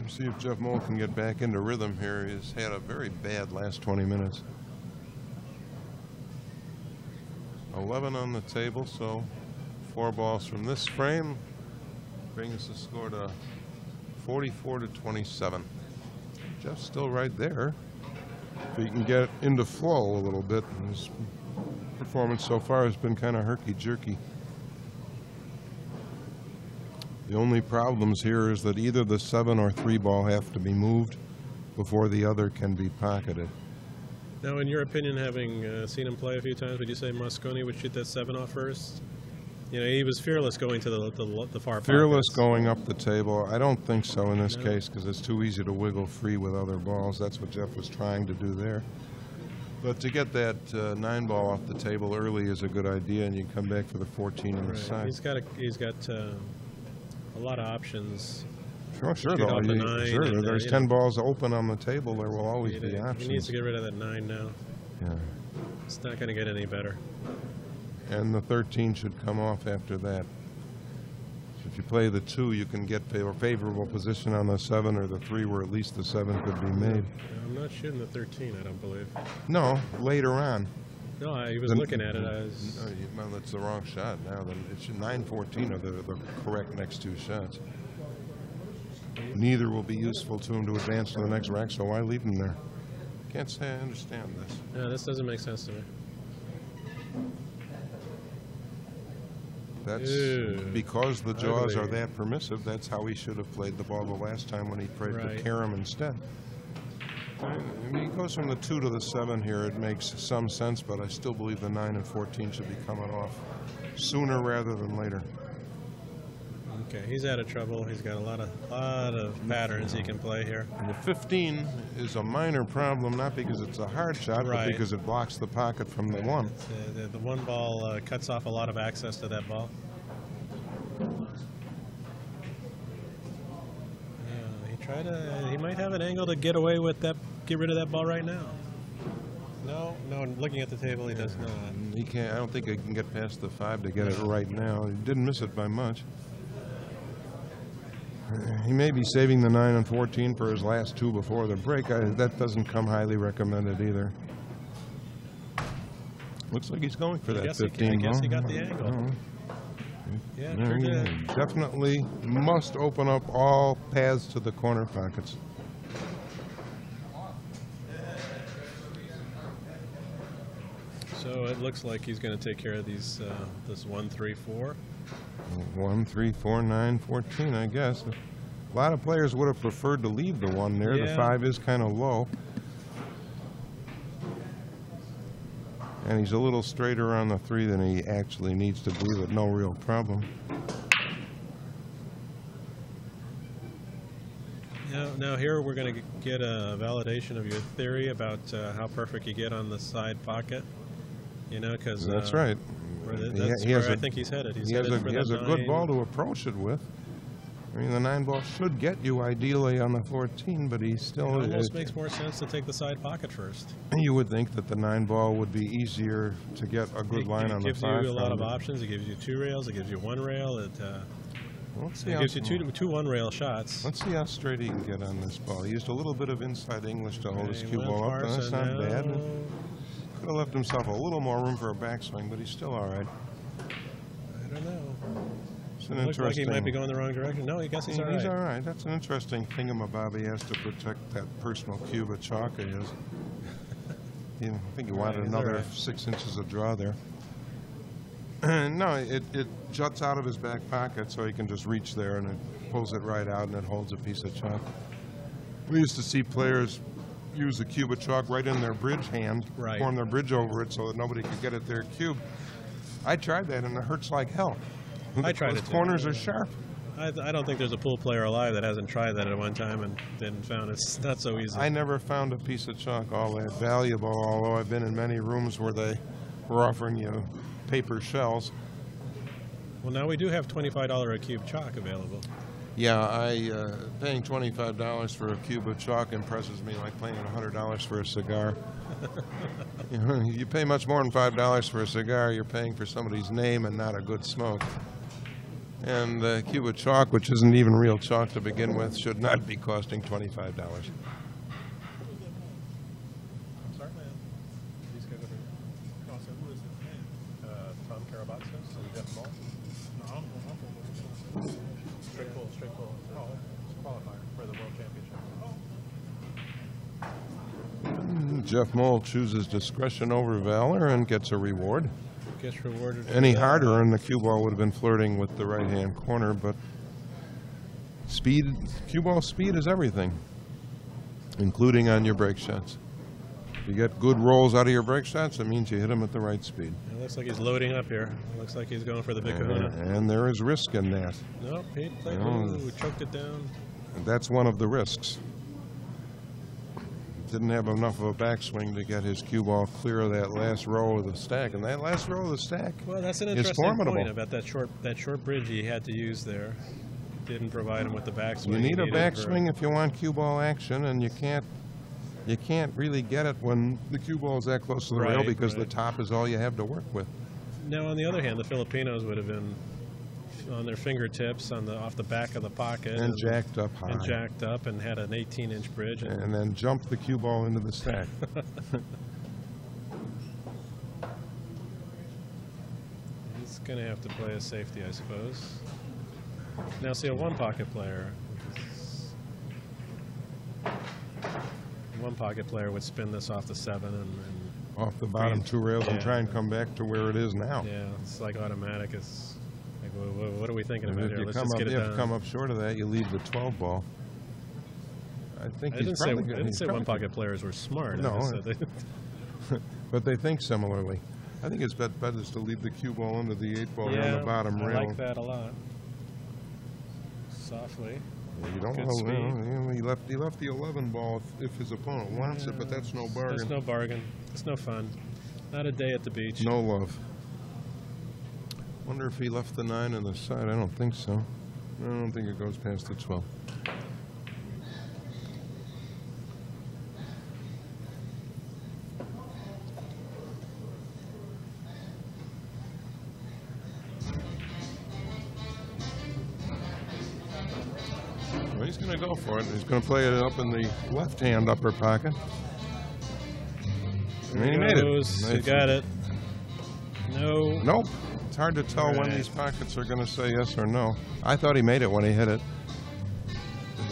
A: See if Jeff Mohl can get back into rhythm here. He's had a very bad last 20 minutes. 11 on the table, so 4 balls from this frame brings the score to 44-27. Jeff's still right there. If he can get into flow a little bit, his performance so far has been kind of herky-jerky. The only problems here is that either the 7 or 3 ball have to be moved before the other can be pocketed.
B: Now, in your opinion, having seen him play a few times, would you say Mosconi would shoot that 7 off first? You know, he was fearless going to the far
A: Fearless
B: pockets.
A: going up the table. I don't think so in this case because it's too easy to wiggle free with other balls. That's what Jeff was trying to do there. But to get that 9 ball off the table early is a good idea, and you can come back for the 14 on the side.
B: He's got a lot of options
A: Sure,
B: shoot
A: though.
B: off the 9.
A: Sure,
B: And,
A: there's
B: you
A: 10
B: know,
A: balls open on the table. There will always be options.
B: He needs to get rid of that 9 now.
A: Yeah.
B: It's not going to get any better.
A: And the 13 should come off after that. If you play the 2, you can get a favorable position on the 7 or the 3 where at least the 7 could be made.
B: I'm not shooting the 13, I don't believe.
A: No, later on.
B: No, I was looking at it.
A: Well, that's the wrong shot now. Then it should 9-14 are the correct next 2 shots. Neither will be useful to him to advance to the next rack, so why leave him there? Can't say I understand this.
B: No, this doesn't make sense to me.
A: That's because the jaws are that permissive. That's how he should have played the ball the last time when he played the carom instead. I mean, he goes from the 2 to the 7 here. It makes some sense, but I still believe the 9 and 14 should be coming off sooner rather than later.
B: Okay, he's out of trouble. He's got a lot of patterns he can play here.
A: And the 15 is a minor problem, not because it's a hard shot, but because it blocks the pocket from the 1.
B: The 1 ball cuts off a lot of access to that ball. He might have an angle to get away with that, get rid of that ball right now. No, looking at the table, he does not.
A: He can't. I don't think he can get past the 5 to get it right now. He didn't miss it by much. He may be saving the 9 and 14 for his last 2 before the break. That doesn't come highly recommended either. Looks like he's going for that 15.
B: I guess he got the angle. Yeah, sure did.
A: Definitely must open up all paths to the corner pockets.
B: So it looks like he's going to take care of these. This 1, 3, 4.
A: 1, 3, 4, 9, 14. I guess a lot of players would have preferred to leave the 1 there. The 5 is kind of low. And he's a little straighter on the 3 than he actually needs to be, but no real problem.
B: Now here we're going to get a validation of your theory about how perfect you get on the side pocket. You know, because
A: that's right.
B: That's where I think he's headed. He has a
A: good ball to approach it with. I mean, the 9 ball should get you ideally on the 14, but he still...
B: It almost makes more sense to take the side pocket first.
A: You would think that the 9 ball would be easier to get a good line on the 5.
B: It gives you a lot of options. It gives you 2 rails. It gives you 1 rail. It gives you two 1-rail shots.
A: Let's see how straight he can get on this ball. He used a little bit of inside English to hold his cue ball up. That's not bad. Could have left himself a little more room for a backswing, but he's still all right.
B: I don't know.
A: It
B: looks like he might be going the wrong direction. No, I guess he's all right.
A: He's all right. That's an interesting thingamabob he has to protect that personal cube of chalk of his. I think he wanted another 6 inches of draw there. No, it juts out of his back pocket, so he can just reach there, and it pulls it right out, and it holds a piece of chalk. We used to see players use the cube of chalk right in their bridge hand, form their bridge over it so that nobody could get at their cube. I tried that, and it hurts like hell.
B: I tried it.
A: Those corners are sharp.
B: I don't think there's a pool player alive that hasn't tried that at one time and then found it's not so easy.
A: I never found a piece of chalk all that valuable, although I've been in many rooms where they were offering you paper shells.
B: Well, now we do have $25 a cube chalk available.
A: Yeah, paying $25 for a cube of chalk impresses me like paying $100 for a cigar. You pay much more than $5 for a cigar, you're paying for somebody's name and not a good smoke. And the cube of chalk, which isn't even real chalk to begin with, should not be costing $25.
B: Sorry, man. These guys over here. Also, who is it? Tom Karabatsos and Jeff Mohl? No, straight pull. Oh, it's qualifier for the World Championship.
A: Jeff Mohl chooses discretion over valor and gets a reward.
B: Gets rewarded.
A: Any harder and the cue ball would have been flirting with the right-hand corner, but speed, cue ball speed is everything, including on your break shots. If you get good rolls out of your break shots, it means you hit them at the right speed.
B: It looks like he's loading up here. It looks like he's going for the big kahuna.
A: And there is risk in that.
B: Nope, he played choked it down.
A: And that's one of the risks. Didn't have enough of a backswing to get his cue ball clear of that last row of the stack, and that last row of the stack
B: well, that's an
A: is
B: interesting
A: formidable.
B: point about that short bridge he had to use there. didn't provide him with the backswing.
A: You need a
B: He needed
A: backswing if you want cue ball action, and you can't really get it when the cue ball is that close to the rail,
B: Right,
A: because
B: right.
A: the top is all you have to work with.
B: Now, on the other hand, the Filipinos would have been on their fingertips off the back of the pocket
A: And jacked up high.
B: and jacked up and had an 18-inch bridge.
A: And then jump the cue ball into the stack.
B: He's going to have to play a safety, I suppose. Now, see, a one-pocket player. One pocket player would spin this off the 7 and
A: Off the bottom 2 rails and
B: Yeah.
A: try and come back to where it is now.
B: yeah, it's like automatic. It's like, what are we thinking about
A: If
B: here?
A: you
B: Let's
A: come
B: just
A: up,
B: get it
A: if you
B: done.
A: come up short of that, you leave the 12 ball. I think
B: I
A: he's
B: didn't say,
A: probably gonna- he's probably-
B: one pocket players were smart. I
A: No,
B: just said they-
A: but they think similarly. I think it's better to leave the cue ball into the 8 ball here on
B: yeah,
A: the bottom
B: I
A: rail.
B: like that a lot. Softly.
A: You don't
B: Good
A: know,
B: speed.
A: he left the 11 ball if his opponent wants it, but that's no bargain.
B: That's no bargain. It's no fun. Not a day at the beach.
A: No love. Wonder if he left the 9 on the side. I don't think so. I don't think it goes past the 12. Well, he's going to go for it. He's going to play it up in the left-hand upper pocket. And he made
B: Goes.
A: it.
B: He got it. No.
A: Nope. It's hard to tell when
B: Right.
A: these pockets are going to say yes or no. I thought he made it when he hit it,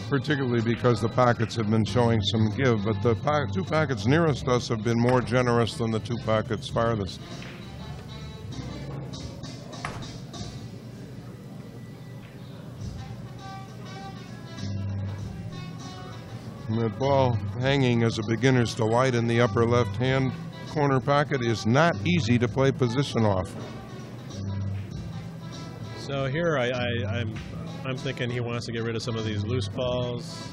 A: particularly because the pockets have been showing some give, but the 2 pockets nearest us have been more generous than the 2 pockets farthest. And that ball hanging as a beginner's delight in the upper left-hand corner pocket is not easy to play position off.
B: So here I'm thinking he wants to get rid of some of these loose balls.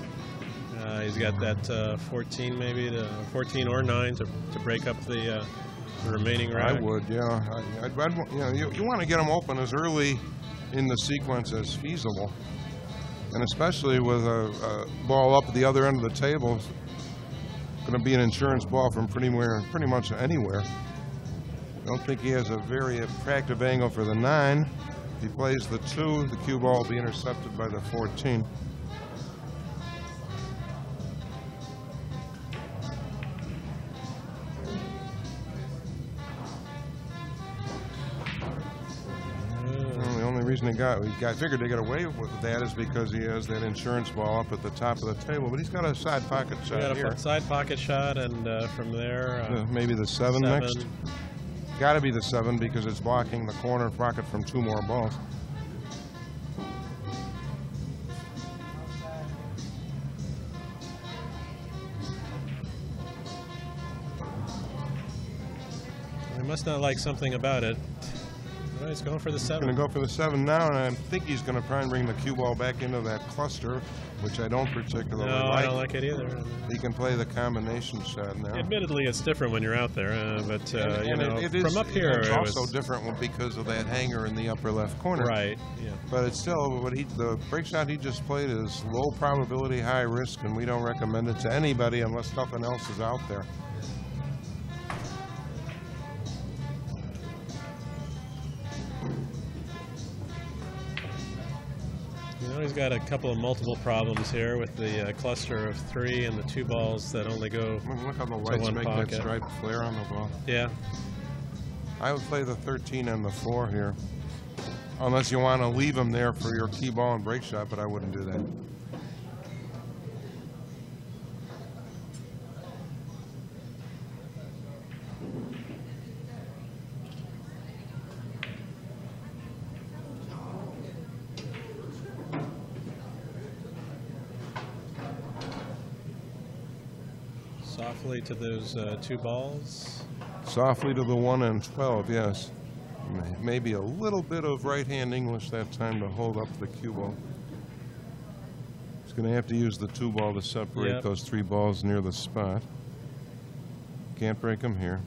B: He's got that 14 maybe, 14 or 9 to break up the remaining rack.
A: I would, yeah. You want to get them open as early in the sequence as feasible, and especially with a ball up at the other end of the table. Going to be an insurance ball from pretty much anywhere. I don't think he has a very attractive angle for the 9. If he plays the 2, the cue ball will be intercepted by the 14. The only reason he figured to get away with that is because he has that insurance ball up at the top of the table. But he's got a side pocket
B: We
A: shot
B: got
A: here.
B: a side pocket shot, and from there,
A: Maybe the 7
B: 7.
A: next. Got to be the 7 because it's blocking the corner pocket from 2 more balls.
B: He must not like something about it. Well, he's going for the 7.
A: Going to go for the 7 now, and I think he's going to try and bring the cue ball back into that cluster, which I don't particularly
B: No,
A: like.
B: I don't like it either.
A: He can play the combination shot now.
B: Admittedly, it's different when you're out there, but you know,
A: it is,
B: from up here,
A: it's
B: it
A: also
B: was
A: different because of that hanger in the upper left corner.
B: right. Yeah.
A: But it's still, the break shot he just played is low probability, high risk, and we don't recommend it to anybody unless nothing else is out there.
B: You know, he's got a couple of multiple problems here with the cluster of 3 and the 2 balls that only go.
A: Look how the light's
B: one
A: making
B: pocket.
A: that striped flare on the ball.
B: Yeah.
A: I would play the 13 and the 4 here. Unless you want to leave them there for your key ball and break shot, but I wouldn't do that.
B: Softly to those 2 balls.
A: Softly to the 1 and 12, yes. Maybe a little bit of right-hand English that time to hold up the cue ball. He's going to have to use the 2 ball to separate
B: Yep.
A: those 3 balls near the spot. Can't break them here.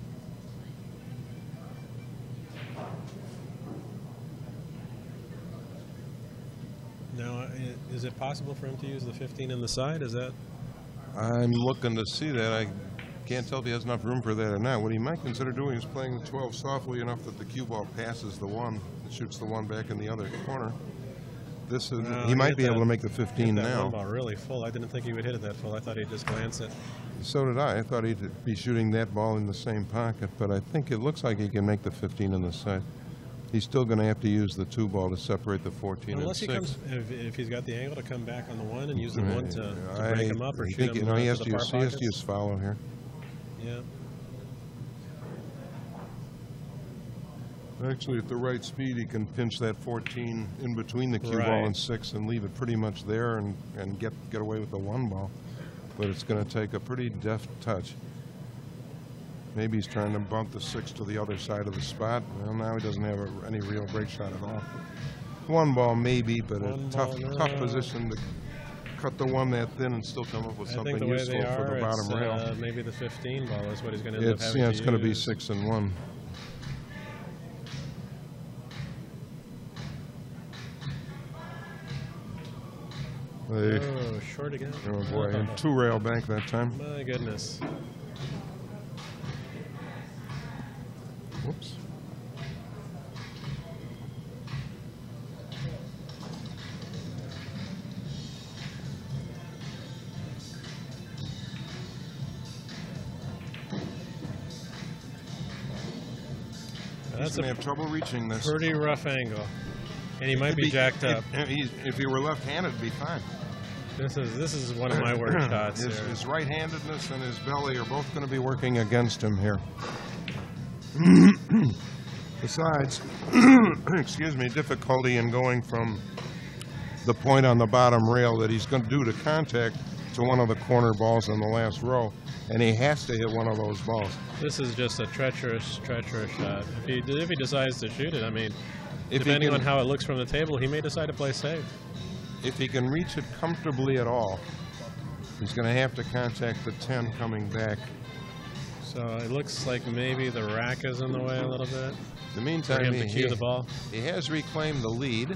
B: Now, Is it possible for him to use the 15 in the side? Is that?
A: I'm looking to see that. I can't tell if he has enough room for that or not. What he might consider doing is playing the 12 softly enough that the cue ball passes the 1. It shoots the 1 back in the other corner. This is, he might be able to make the 15
B: that
A: now.
B: One ball really full. I didn't think he would hit it that full. I thought he'd just glance it.
A: So did I. I thought he'd be shooting that ball in the same pocket, but I think it looks like he can make the 15 on the side. He's still going to have to use the 2 ball to separate the 14
B: Unless
A: and 6.
B: He comes, if he's got the angle to come back on the 1 and use the 1 to break him up or shoot him.
A: He has to use follow here.
B: Yeah.
A: Actually, at the right speed, he can pinch that 14 in between the cue ball and 6 and leave it pretty much there and get away with the 1 ball. But it's going to take a pretty deft touch. Maybe he's trying to bump the 6 to the other side of the spot. Well, now he doesn't have any real break shot at all. 1 ball maybe, but a tough position to cut the 1 that thin and still come up with something useful for the bottom rail.
B: Maybe the 15 ball is what he's going to end up having
A: it's going to be 6 and 1.
B: Oh, short again.
A: Oh boy, and 2 rail bank that time.
B: My goodness.
A: Whoops. He's going to have trouble reaching this.
B: Pretty rough angle. And he might be jacked up.
A: If he were left-handed, it'd be fine.
B: This is one of my worst shots.
A: His right-handedness and his belly are both going to be working against him here. Besides, excuse me, difficulty in going from the point on the bottom rail that he's going to do to contact to one of the corner balls in the last row, and he has to hit one of those balls.
B: This is just a treacherous shot. If he decides to shoot it, I mean, depending on how it looks from the table, he may decide to play safe.
A: If he can reach it comfortably at all, he's going to have to contact the 10 coming back.
B: So it looks like maybe the rack is in the way a little bit.
A: In the meantime,
B: for him to cue the ball.
A: He has reclaimed the lead.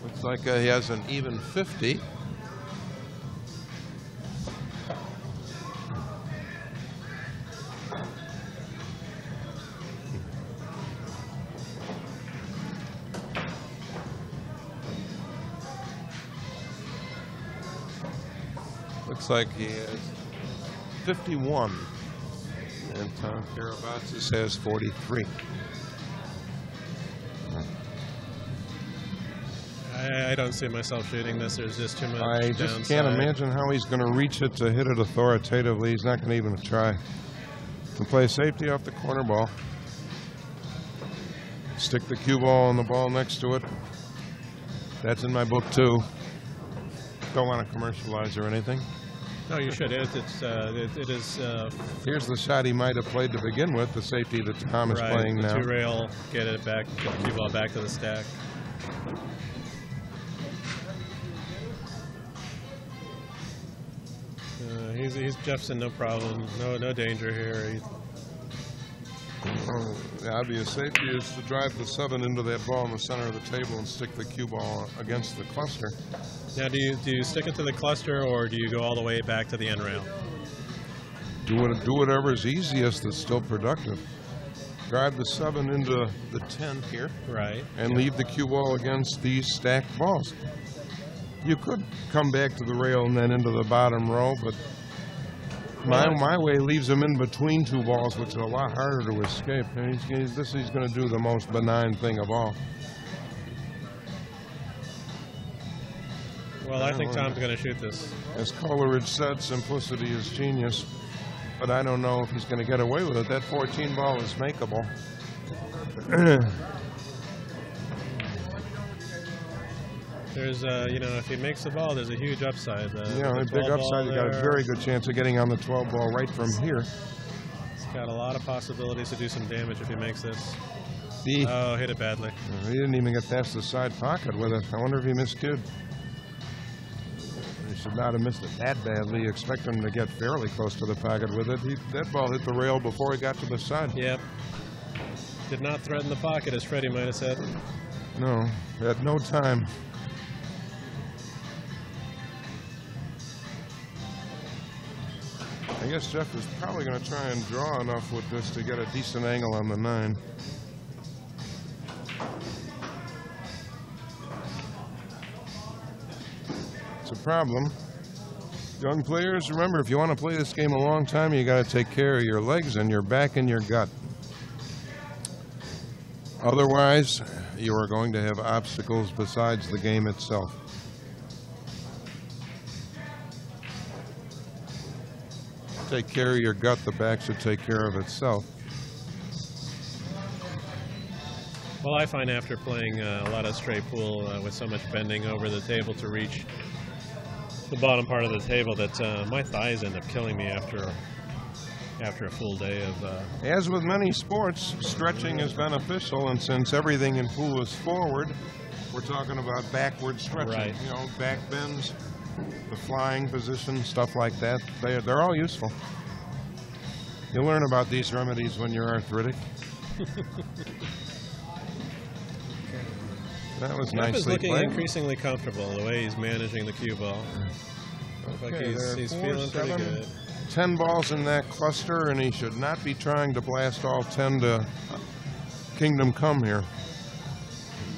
A: Looks like he has an even 50. Looks like he has 51, and Tom Karabatsos has 43.
B: I don't see myself shooting this. There's just too much
A: I just can't imagine how he's going to reach it to hit it authoritatively. He's not going to even try. To play safety off the corner ball. Stick the cue ball on the ball next to it. That's in my book too. Don't want to commercialize or anything.
B: No, you should. It is.
A: Here's the shot he might have played to begin with. The safety that Tom is playing now.
B: 2 rail, get it back, get the cue ball back to the stack. He's Jeffson, no problem, no danger here.
A: The obvious safety is to drive the 7 into that ball in the center of the table and stick the cue ball against the cluster.
B: Now, do you stick it to the cluster, or do you go all the way back to the end rail?
A: Do whatever is easiest that's still productive. Drive the 7 into the 10 here,
B: right,
A: and leave the cue ball against these stacked balls. You could come back to the rail and then into the bottom row, but my way leaves him in between 2 balls, which is a lot harder to escape. And he's going to do the most benign thing of all.
B: Well, I think Tom's going to shoot this.
A: As Coleridge said, simplicity is genius, but I don't know if he's going to get away with it. That 14 ball is makeable.
B: There's, if he makes the ball, there's a huge upside.
A: Yeah, a big upside. You got a very good chance of getting on the 12 ball right from here.
B: He's got a lot of possibilities to do some damage if he makes this. Oh, hit it badly.
A: He didn't even get past the side pocket with it. I wonder if he miscued. should not have missed it that badly. Expect him to get fairly close to the pocket with it. That ball hit the rail before he got to the side.
B: Yep. Did not threaten the pocket, as Freddie might have said.
A: No, at no time. I guess Jeff is probably going to try and draw enough with this to get a decent angle on the 9. It's a problem. Young players, remember, if you want to play this game a long time, you got to take care of your legs and your back and your gut. Otherwise, you are going to have obstacles besides the game itself. Take care of your gut, the back should take care of itself.
B: Well, I find after playing a lot of straight pool with so much bending over the table to reach the bottom part of the table that my thighs end up killing me after a full day of...
A: As with many sports, stretching is beneficial, and since everything in pool is forward, we're talking about backward stretching.
B: Right.
A: You know, back bends, the flying position, stuff like that. They're all useful. You'll learn about these remedies when you're arthritic. That was
B: Jeff
A: nicely
B: is looking
A: played.
B: increasingly comfortable the way he's managing the cue ball. Looks like he's feeling pretty good.
A: 10 balls in that cluster, and he should not be trying to blast all 10 to Kingdom Come here.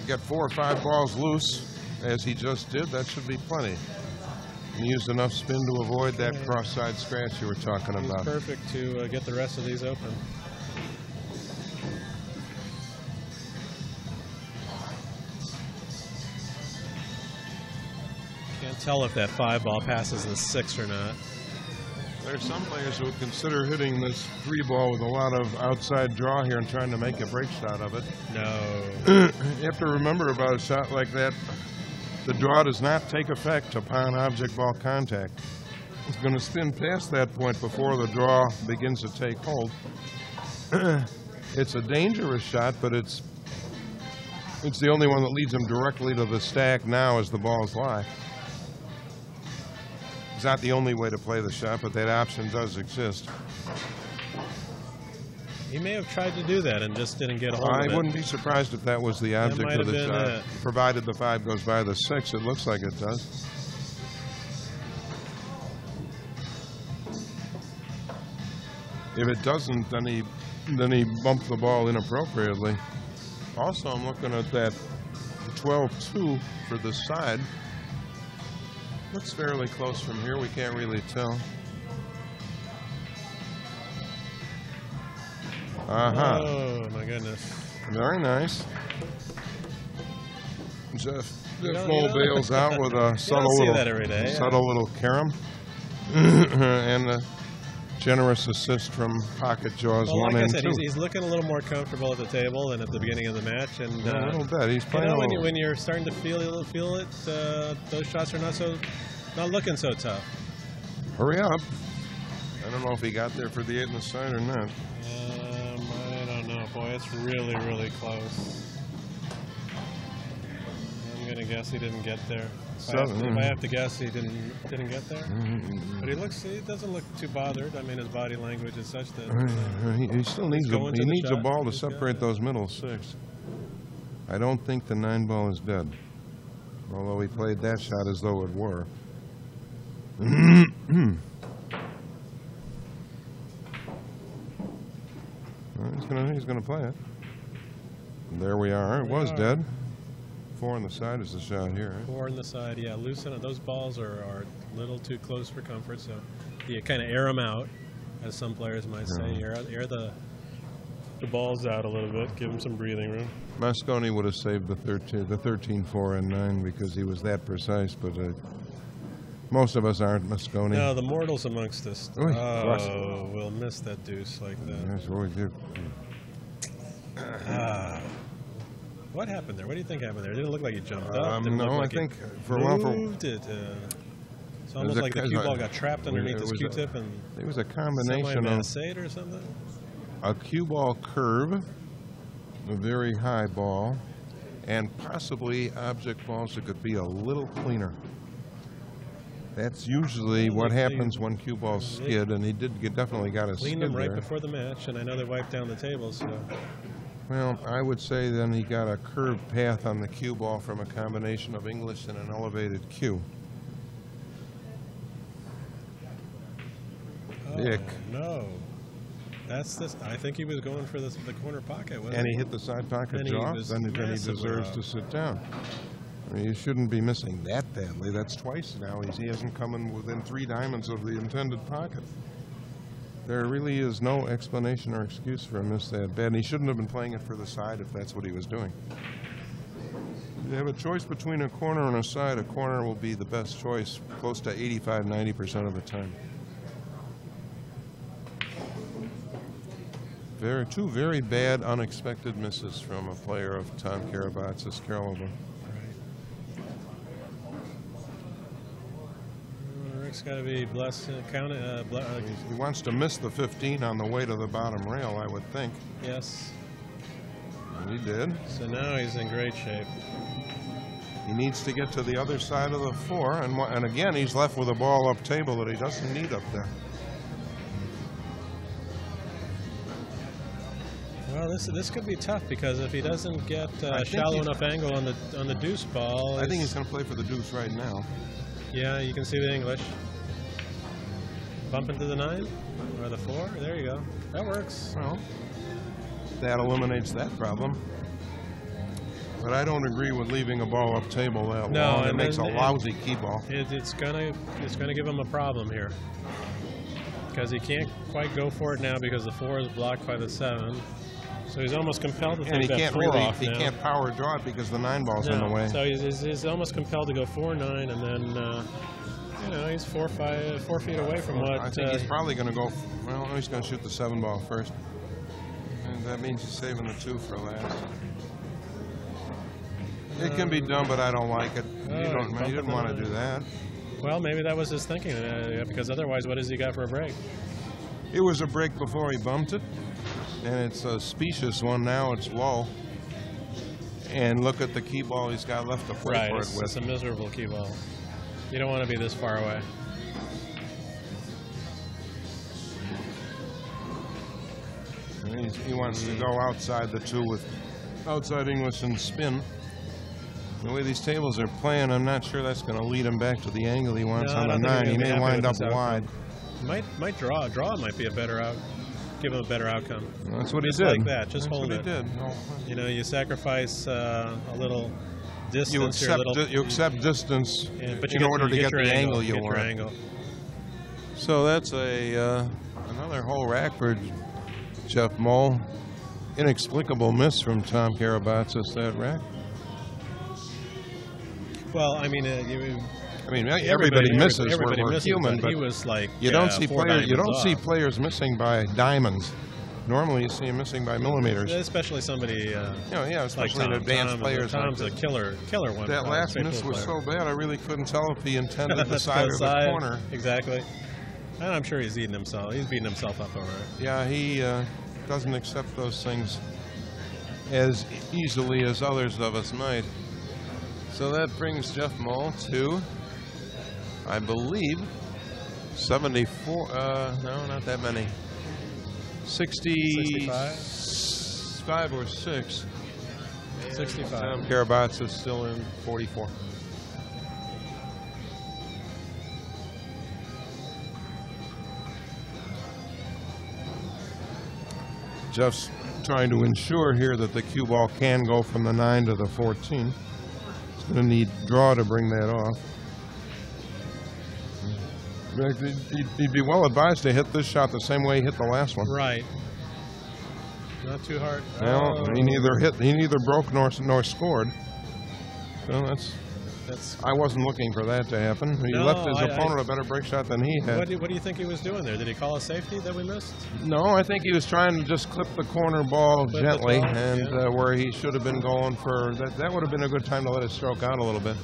A: Get 4 or 5 balls loose, as he just did. That should be plenty. And used enough spin to avoid that cross-side scratch you were talking about.
B: He's perfect to get the rest of these open. Can't tell if that 5 ball passes the 6 or not.
A: There's some players who would consider hitting this 3 ball with a lot of outside draw here and trying to make a break shot of it.
B: No.
A: You have to remember about a shot like that, the draw does not take effect upon object ball contact. It's going to spin past that point before the draw begins to take hold. It's a dangerous shot, but it's the only one that leads him directly to the stack now as the balls lie. It's not the only way to play the shot, but that option does exist.
B: He may have tried to do that and just didn't get a hold of it.
A: I wouldn't be surprised if that was the object of the shot. Provided the 5 goes by the 6, it looks like it does. If it doesn't, then he bumped the ball inappropriately. Also, I'm looking at that 12-2 for the side. Looks fairly close from here. We can't really tell.
B: Oh, my goodness.
A: Very nice. Jeff Mohl bails out with a subtle little carom and a generous assist from Pocket Jaws 1 and 2.
B: He's looking a little more comfortable at the table than at the beginning of the match, and
A: a little bit. He's playing.
B: You know, when you're starting to feel it, those shots are not looking so tough.
A: Hurry up! I don't know if he got there for the 8 in the side or not.
B: I don't know, boy. It's really, really close. I'm gonna guess he didn't get there. If I have to guess, he didn't get there. But he doesn't look too bothered. I mean, his body language is such that
A: he still needs a ball to separate those middle 6. I don't think the 9 ball is dead, although he played that shot as though it were. Well, he's gonna play it. There we are. It was dead. 4 on the side is the shot here. Right?
B: 4 on the side, yeah. Loosen it. Those balls are a little too close for comfort, so you kind of air them out, as some players might say. Air the balls out a little bit, give them some breathing room.
A: Mosconi would have saved the 13, 4, and 9 because he was that precise, but most of us aren't Mosconi.
B: No, the mortals amongst us. We'll miss that deuce like that.
A: That's what we do.
B: What happened there? What do you think happened there? It didn't look like he jumped up.
A: No, I think for a while.
B: It's almost like the cue ball got trapped underneath his Q-tip, and
A: it was a combination of
B: or something.
A: A cue ball curve, a very high ball, and possibly object balls that could be a little cleaner. That's usually what happens when cue balls skid, and he definitely got a skid
B: Cleaned them right
A: there.
B: before the match, and I know they wiped down the table, so.
A: Well, I would say then he got a curved path on the cue ball from a combination of English and an elevated cue.
B: Oh, no. That's this. I think he was going for the corner pocket.
A: And he hit the side pocket jaw, then he deserves to sit down. I mean, you shouldn't be missing that badly. That's twice now. He hasn't come in within 3 diamonds of the intended pocket. There really is no explanation or excuse for a miss that bad. And he shouldn't have been playing it for the side if that's what he was doing. If you have a choice between a corner and a side, a corner will be the best choice close to 85–90% of the time. Two very bad, unexpected misses from a player of Tom Karabatsos' caliber.
B: Rick's got to be blessed.
A: He wants to miss the 15 on the way to the bottom rail, I would think.
B: Yes.
A: And he did.
B: So now he's in great shape.
A: He needs to get to the other side of the 4, and again, he's left with a ball up table that he doesn't need up there.
B: Well, this could be tough because if he doesn't get a shallow enough angle on the deuce ball,
A: I think he's going to play for the deuce right now.
B: Yeah, you can see the English. Bump into the 9 or the 4. There you go. That works.
A: Well, that eliminates that problem. But I don't agree with leaving a ball up table that long. It makes a lousy key ball.
B: It's gonna give him a problem here because he can't quite go for it now because the 4 is blocked by the 7. So he's almost compelled to take that 4 off
A: now. He can't power draw it because the 9 ball's in the way.
B: So he's almost compelled to go 4-9, and then you know, he's 4 feet away from what.
A: I think he's probably going to go. Well, he's going to shoot the 7 ball first, and that means he's saving the 2 for last. It can be done, but I don't like it. You didn't want to do that.
B: Well, maybe that was his thinking, because otherwise, what has he got for a break?
A: It was a break before he bumped it. And it's a specious one now. It's low. And look at the key ball he's got left to play for it with.
B: It's a miserable key ball. You don't want to be this far away.
A: And he wants to go outside the 2 with outside English and spin. The way these tables are playing, I'm not sure that's going to lead him back to the angle he wants on the 9. He may wind up wide.
B: Might draw. Draw might be a better out. Give him a better outcome.
A: Well, that's what he did.
B: Like that. Just hold it.
A: That's what he did.
B: You know, you sacrifice a little distance.
A: You accept distance
B: but
A: in order to get the angle you
B: want.
A: Angle. So that's another whole rack for Jeff Mohl. Inexplicable miss from Tom Karabatsos, that rack.
B: Well, I mean,
A: everybody misses. We're human, but
B: he was like
A: you don't see players missing by diamonds. Normally, you see them missing by millimeters.
B: Especially somebody.
A: Especially
B: like
A: advanced players.
B: Tom's a killer one.
A: That last miss was so bad, I really couldn't tell if he intended the side or the corner.
B: Exactly. And I'm sure he's eating himself. He's beating himself up over it.
A: Yeah, he doesn't accept those things as easily as others of us might. So that brings Jeff Mohl to, I believe, 74. No, not that many. 65 or 6.
B: 65.
A: Tom Karabatsos is still in 44. Jeff's trying to ensure here that the cue ball can go from the 9 to the 14. He's going to need draw to bring that off. He'd be well advised to hit this shot the same way he hit the last one.
B: Right. Not too hard.
A: Well, he neither broke nor scored. So that's. I wasn't looking for that to happen. He left his opponent a better break shot than he had.
B: What do you think he was doing there? Did he call a safety that we missed?
A: No, I think he was trying to just clip the corner ball gently, and where he should have been going for that. That would have been a good time to let it stroke out a little bit.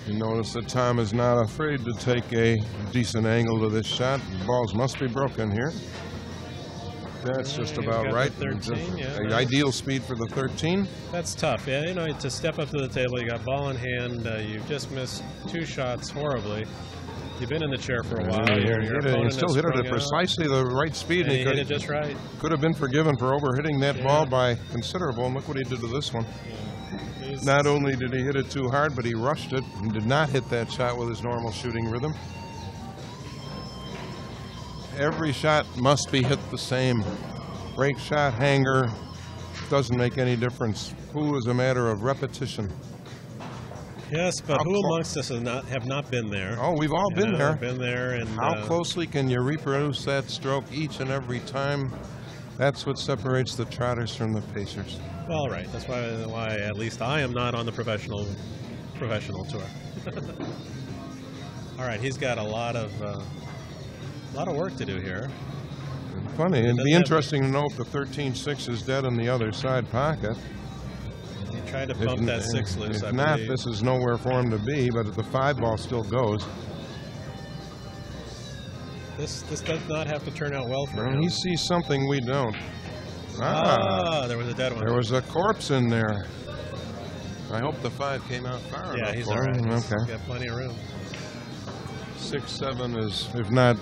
A: You notice that Tom is not afraid to take a decent angle to this shot. The balls must be broken here. That's just
B: He's
A: about
B: got the
A: right.
B: 13, yeah.
A: The ideal speed for the 13.
B: That's tough. Yeah, you know, to step up to the table, you got ball in hand. You've just missed 2 shots horribly. You've been in the chair for a while.
A: He still hit it at precisely the right speed.
B: And he hit it just right.
A: Could have been forgiven for overhitting that ball by considerable. And look what he did to this one.
B: Yeah.
A: Not only did he hit it too hard, but he rushed it and did not hit that shot with his normal shooting rhythm. Every shot must be hit the same. Break shot, hanger, doesn't make any difference. Who is a matter of repetition.
B: Yes, but who amongst us have not been there?
A: Oh, we've all been there.
B: Been there, and
A: how closely can you reproduce that stroke each and every time? That's what separates the trotters from the pacers.
B: Well, right. That's why at least I am not on the professional tour. All right, he's got a lot of work to do here.
A: Funny, it'd be interesting to know if the 13-6 is dead on the other side pocket.
B: He tried to bump that 6 loose.
A: If not, this is nowhere for him to be, but if the 5 ball still goes.
B: This does not have to turn out well for him.
A: He sees something we don't.
B: There was a dead one.
A: There was a corpse in there. I hope the 5 came out far enough.
B: Yeah, he's all right.
A: Okay.
B: He's got plenty of room.
A: 6-7 is, if not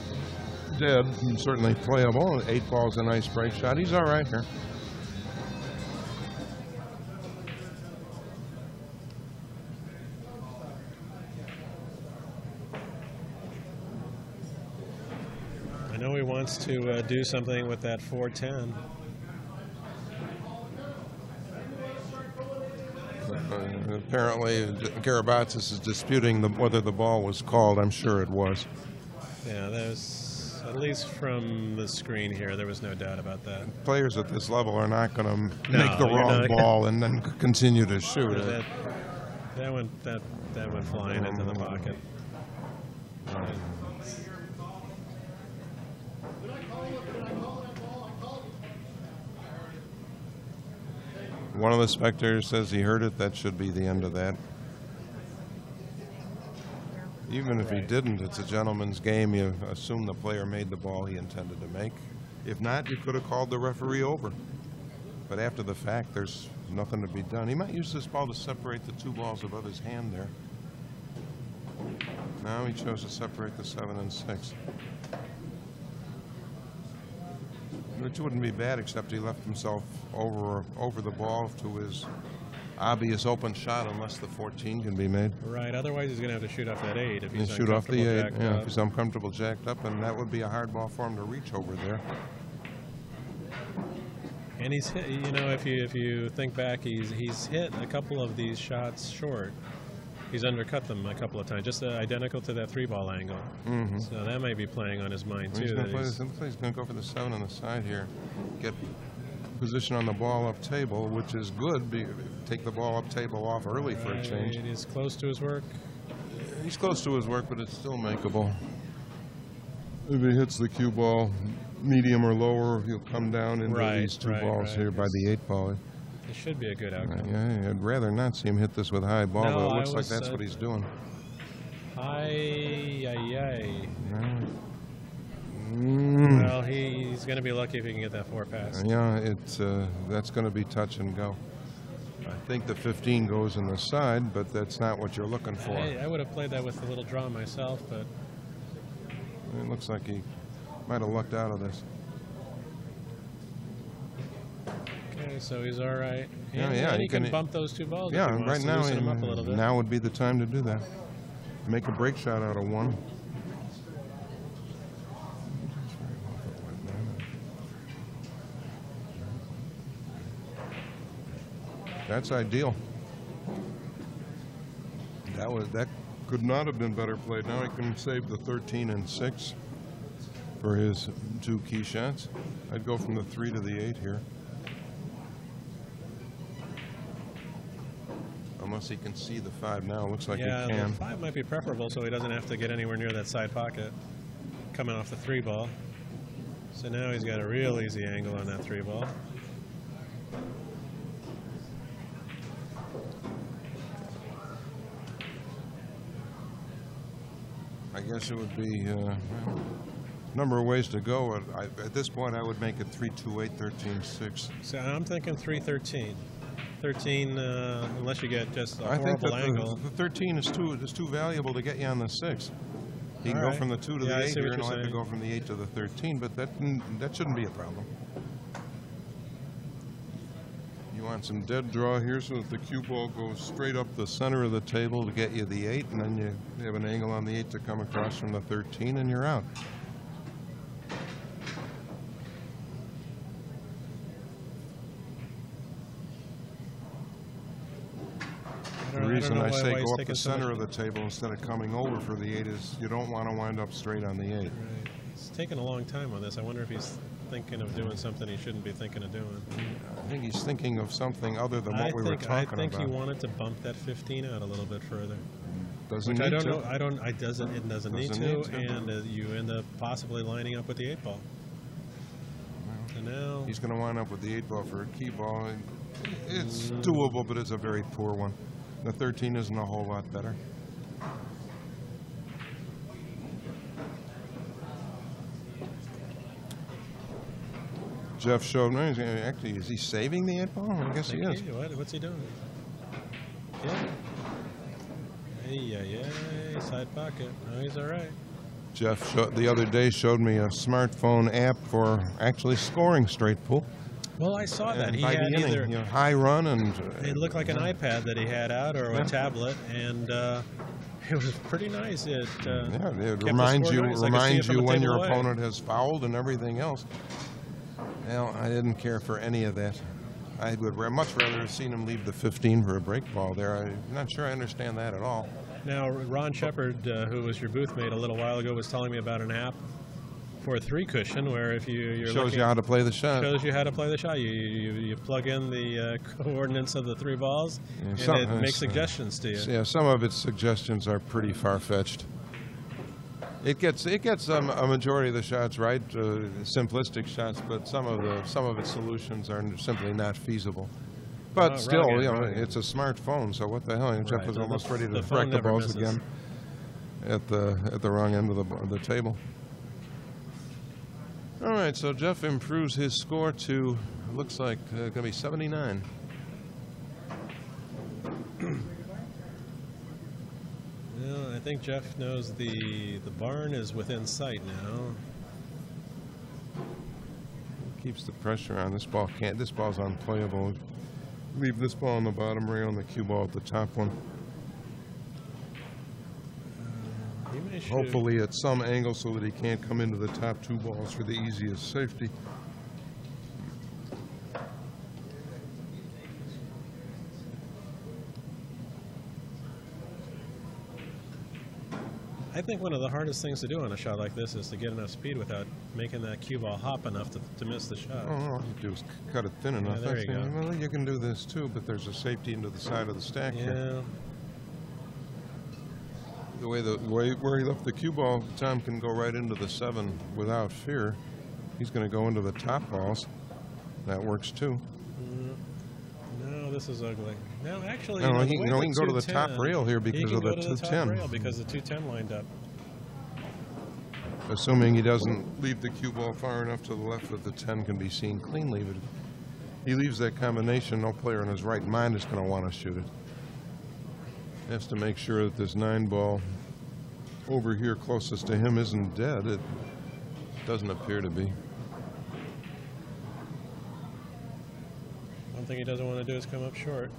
A: dead, certainly playable. 8 ball's a nice break shot. He's all right here.
B: I know he wants to do something with that 410.
A: Apparently, Karabatsos is disputing whether the ball was called. I'm sure it was.
B: Yeah, there's, at least from the screen here, there was no doubt about that.
A: Players at this level are not going to make the wrong ball and then continue to shoot it.
B: That went flying into the pocket.
A: One of the spectators says he heard it. That should be the end of that. Even if he didn't, it's a gentleman's game. You assume the player made the ball he intended to make. If not, you could have called the referee over. But after the fact, there's nothing to be done. He might use this ball to separate the 2 balls above his hand there. Now he chose to separate the 7 and 6. Which wouldn't be bad, except he left himself over the ball to his obvious open shot, unless the 14 can be made.
B: Right. Otherwise, he's going to have to shoot off that 8 if he's
A: shoot off the 8. Yeah,
B: up.
A: if he's uncomfortable jacked up, and that would be a hard ball for him to reach over there.
B: And he's hit. You know, if you think back, he's hit a couple of these shots short. He's undercut them a couple of times, just identical to that 3-ball angle.
A: Mm-hmm.
B: So that may be playing on his mind too.
A: He's going to go for the 7 on the side here, get position on the ball up table, which is good. Take the ball up table off early for a change.
B: He's close to his work.
A: He's close to his work, but it's still makeable. If he hits the cue ball medium or lower, he'll come down into these 2 balls here by the 8 ball.
B: It should be a good outcome.
A: Yeah, I'd rather not see him hit this with high ball, but it looks like that's what he's doing. Well,
B: he's going to be lucky if he can get that 4 pass.
A: Yeah, that's going to be touch and go. I think the 15 goes in the side, but that's not what you're looking for.
B: I would have played that with a little draw myself, but
A: it looks like he might have lucked out of this.
B: Okay, so he's all right.
A: Yeah,
B: he can bump those 2 balls.
A: Yeah,
B: if he wants
A: right
B: to loosen him up a little bit.
A: Now would be the time to do that. Make a break shot out of 1. That's ideal. That could not have been better played. Now he can save the 13 and 6 for his 2 key shots. I'd go from the 3 to the 8 here. Unless he can see the 5 now. Looks like he can.
B: Yeah, the 5 might be preferable so he doesn't have to get anywhere near that side pocket coming off the 3 ball. So now he's got a real easy angle on that 3 ball.
A: I guess it would be number of ways to go. At this point, I would make it 3-2-8, 13-6.
B: So I'm thinking 3-13. 13, unless you get just a
A: I think
B: horrible
A: that
B: angle.
A: the 13 is too valuable to get you on the 6. You can
B: All
A: go
B: right.
A: from the 2 to
B: Yeah, I
A: the 8
B: see
A: here,
B: what
A: and
B: you're
A: I'll have to
B: saying.
A: go from the 8 to the 13, but that shouldn't be a problem. You want some dead draw here so that the cue ball goes straight up the center of the table to get you the 8, and then you have an angle on the 8 to come across from the 13, and you're out. The reason I say go up the center of the table instead of coming over for the 8 is you don't want to wind up straight on the 8.
B: Right. He's taking a long time on this. I wonder if he's thinking of doing something he shouldn't be thinking of doing.
A: I think he's thinking of something other than what we were talking about.
B: I think he wanted to bump that 15 out a little bit further.
A: Doesn't
B: Which
A: need
B: I don't
A: to.
B: know. It doesn't need to, and you end up possibly lining up with the 8 ball. And now
A: He's going to wind up with the 8 ball for a key ball. It's doable, but it's a very poor one. The 13 isn't a whole lot better. Jeff showed me. Actually, is he saving the 8 ball? I guess he is.
B: What's he doing? Yeah. Hey, side pocket. No, he's all right.
A: Jeff the other day showed me a smartphone app for actually scoring straight pool.
B: Well, I saw that.
A: And
B: He
A: by
B: had
A: the inning,
B: either
A: high run and
B: it looked like an iPad that he had out or a tablet, and it was pretty nice. It
A: it
B: kept
A: reminds
B: the
A: you
B: score nice. I could see it from a
A: when
B: table
A: your
B: away.
A: opponent has fouled and everything else. Well, I didn't care for any of that. I would much rather have seen him leave the 15 for a break ball there. I'm not sure I understand that at all.
B: Now, Ron Shepard, who was your booth mate a little while ago, was telling me about an app for a 3 cushion where if you're
A: Shows you how to play the shot.
B: shows you how to play the shot. You plug in the coordinates of the 3 balls, and it makes suggestions to you.
A: Yeah, some of its suggestions are pretty far-fetched. It gets a majority of the shots right, simplistic shots, but some of its solutions are simply not feasible. But still, it's a smartphone, so what the hell? Jeff was almost ready to wreck the balls again at the wrong end of the table. All right, so Jeff improves his score to, looks like, going to be 79.
B: Well, I think Jeff knows the barn is within sight now.
A: Keeps the pressure on. This ball's unplayable. Leave this ball on the bottom rail and the cue ball at the top one.
B: He may shoot.
A: Hopefully at some angle so that he can't come into the top 2 balls for the easiest safety.
B: I think one of the hardest things to do on a shot like this is to get enough speed without making that cue ball hop enough to miss the shot.
A: All you do is cut it thin enough.
B: there you go.
A: Well, you can do this too, but there's a safety into the side of the stack here. The way where he left the cue ball, Tom can go right into the 7 without fear. He's going to go into the top balls. That works too.
B: No, this is ugly. No, actually,
A: No, he can go to the top rail here because of the 210.
B: Because the 210 lined up.
A: Assuming he doesn't leave the cue ball far enough to the left that the 10 can be seen cleanly. But if he leaves that combination, no player in his right mind is going to want to shoot it. He has to make sure that this 9 ball over here closest to him isn't dead. It doesn't appear to be.
B: One thing he doesn't want to do is come up short.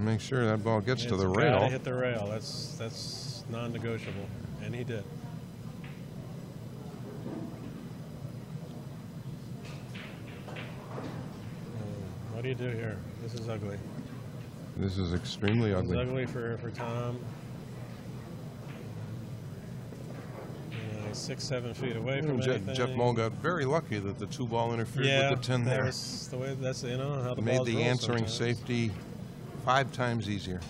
A: Make sure that ball gets to the
B: It's
A: rail.
B: gotta hit the rail. That's non-negotiable, and he did. What do you do here? This is ugly.
A: This is extremely
B: It's
A: ugly.
B: ugly for Tom. 6-7 feet away from anything.
A: Jeff Mohl got very lucky that the 2 ball interfered with the 10 there.
B: That's the way. That's how the
A: Made
B: balls
A: the
B: roll
A: answering
B: sometimes.
A: safety 5 times easier.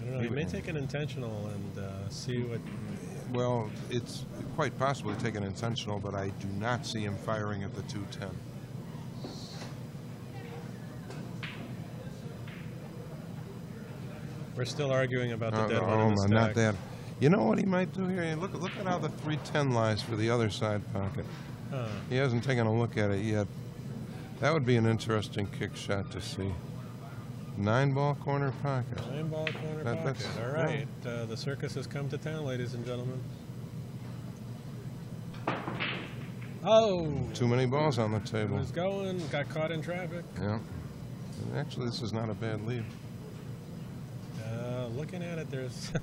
B: I don't know. He may take an intentional and see what.
A: Well, it's quite possible to take an intentional, but I do not see him firing at the 210.
B: We're still arguing about the dead one in the
A: not
B: stack.
A: that. You know what he might do here? Look at how the 310 lies for the other side pocket. He hasn't taken a look at it yet. That would be an interesting kick shot to see. 9-ball corner pocket.
B: 9-ball corner pocket. All right. The circus has come to town, ladies and gentlemen. Oh!
A: Too many balls on the table.
B: It was going, got caught in traffic.
A: Yeah. Actually, this is not a bad lead.
B: Looking at it, there's...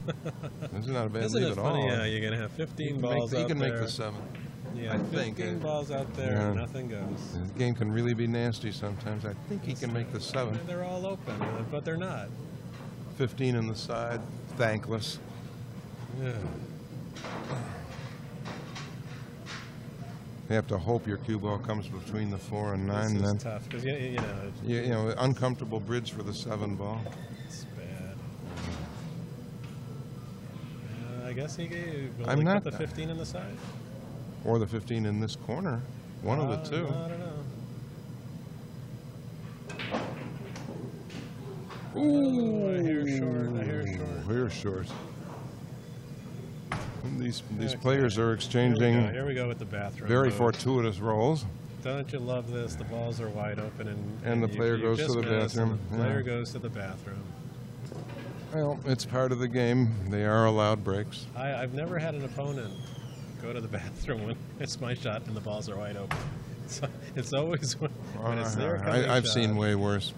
A: This is not a bad
B: Isn't
A: lead
B: it
A: at
B: funny?
A: all.
B: Yeah, you're going to have 15 balls out there.
A: He can make the 7.
B: Yeah,
A: I
B: 15
A: think.
B: balls out there,
A: Yeah.
B: nothing goes.
A: The game can really be nasty sometimes. I think he can make the 7.
B: And they're all open, but they're not.
A: 15 in the side, thankless.
B: Yeah.
A: You have to hope your cue ball comes between the 4 and 9.
B: This is
A: then
B: tough, because, you
A: know, uncomfortable bridge for the 7 ball.
B: it's bad. I guess he gave
A: I'm not
B: the 15 in the side.
A: Or the 15 in this corner. One of the two.
B: No, I don't know.
A: Ooh,
B: a hair short.
A: Hair short. These players are exchanging
B: Here we go with the bathroom.
A: very
B: move.
A: fortuitous rolls.
B: Don't you love this? The balls are wide open,
A: And the player goes to the bathroom.
B: The player goes to the bathroom.
A: Well, it's part of the game. They are allowed breaks.
B: I've never had an opponent go to the bathroom when it's my shot and the balls are wide open. So it's always when it's their
A: I've
B: shot.
A: seen way worse.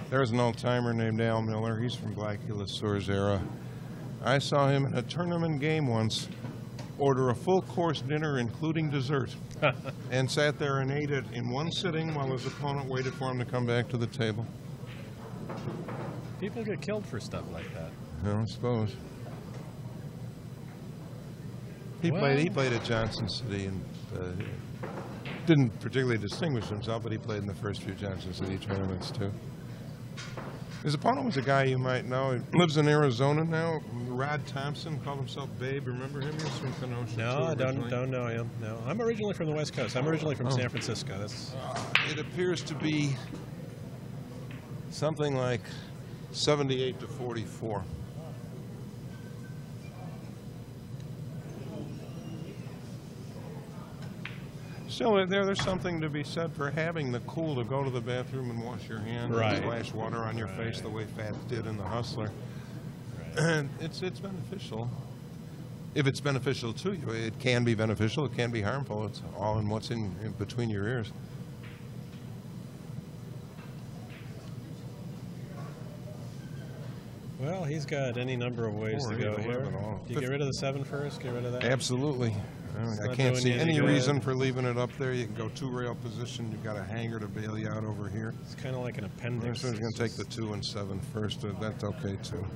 A: There's an old-timer named Al Miller. He's from Blackula Soares era. I saw him in a tournament game once order a full-course dinner, including dessert, and sat there and ate it in one sitting while his opponent waited for him to come back to the table.
B: People get killed for stuff like that.
A: I suppose. He played at Johnson City and didn't particularly distinguish himself, but he played in the first few Johnson City tournaments too. His opponent was a guy you might know. He lives in Arizona now. Rod Thompson, called himself Babe. Remember him? He was from Kenosha.
B: No, I don't know him. No, I'm originally from the West Coast. I'm originally from San Francisco.
A: It appears to be something like 78 to 44. Still, there's something to be said for having the cool to go to the bathroom and wash your hands and splash water on your face the way Fats did in The Hustler. And it's beneficial. If it's beneficial to you, it can be beneficial. It can be harmful. It's all in what's in between your ears.
B: Well, he's got any number of ways to go here. Do you get rid of the 7 first? Get rid of that?
A: Absolutely. I can't see any reason for leaving it up there. You can go 2-rail position. You've got a hanger to bail you out over here.
B: It's kind of like an appendix.
A: So he's going to take the 2 and 7 first. That's okay, too.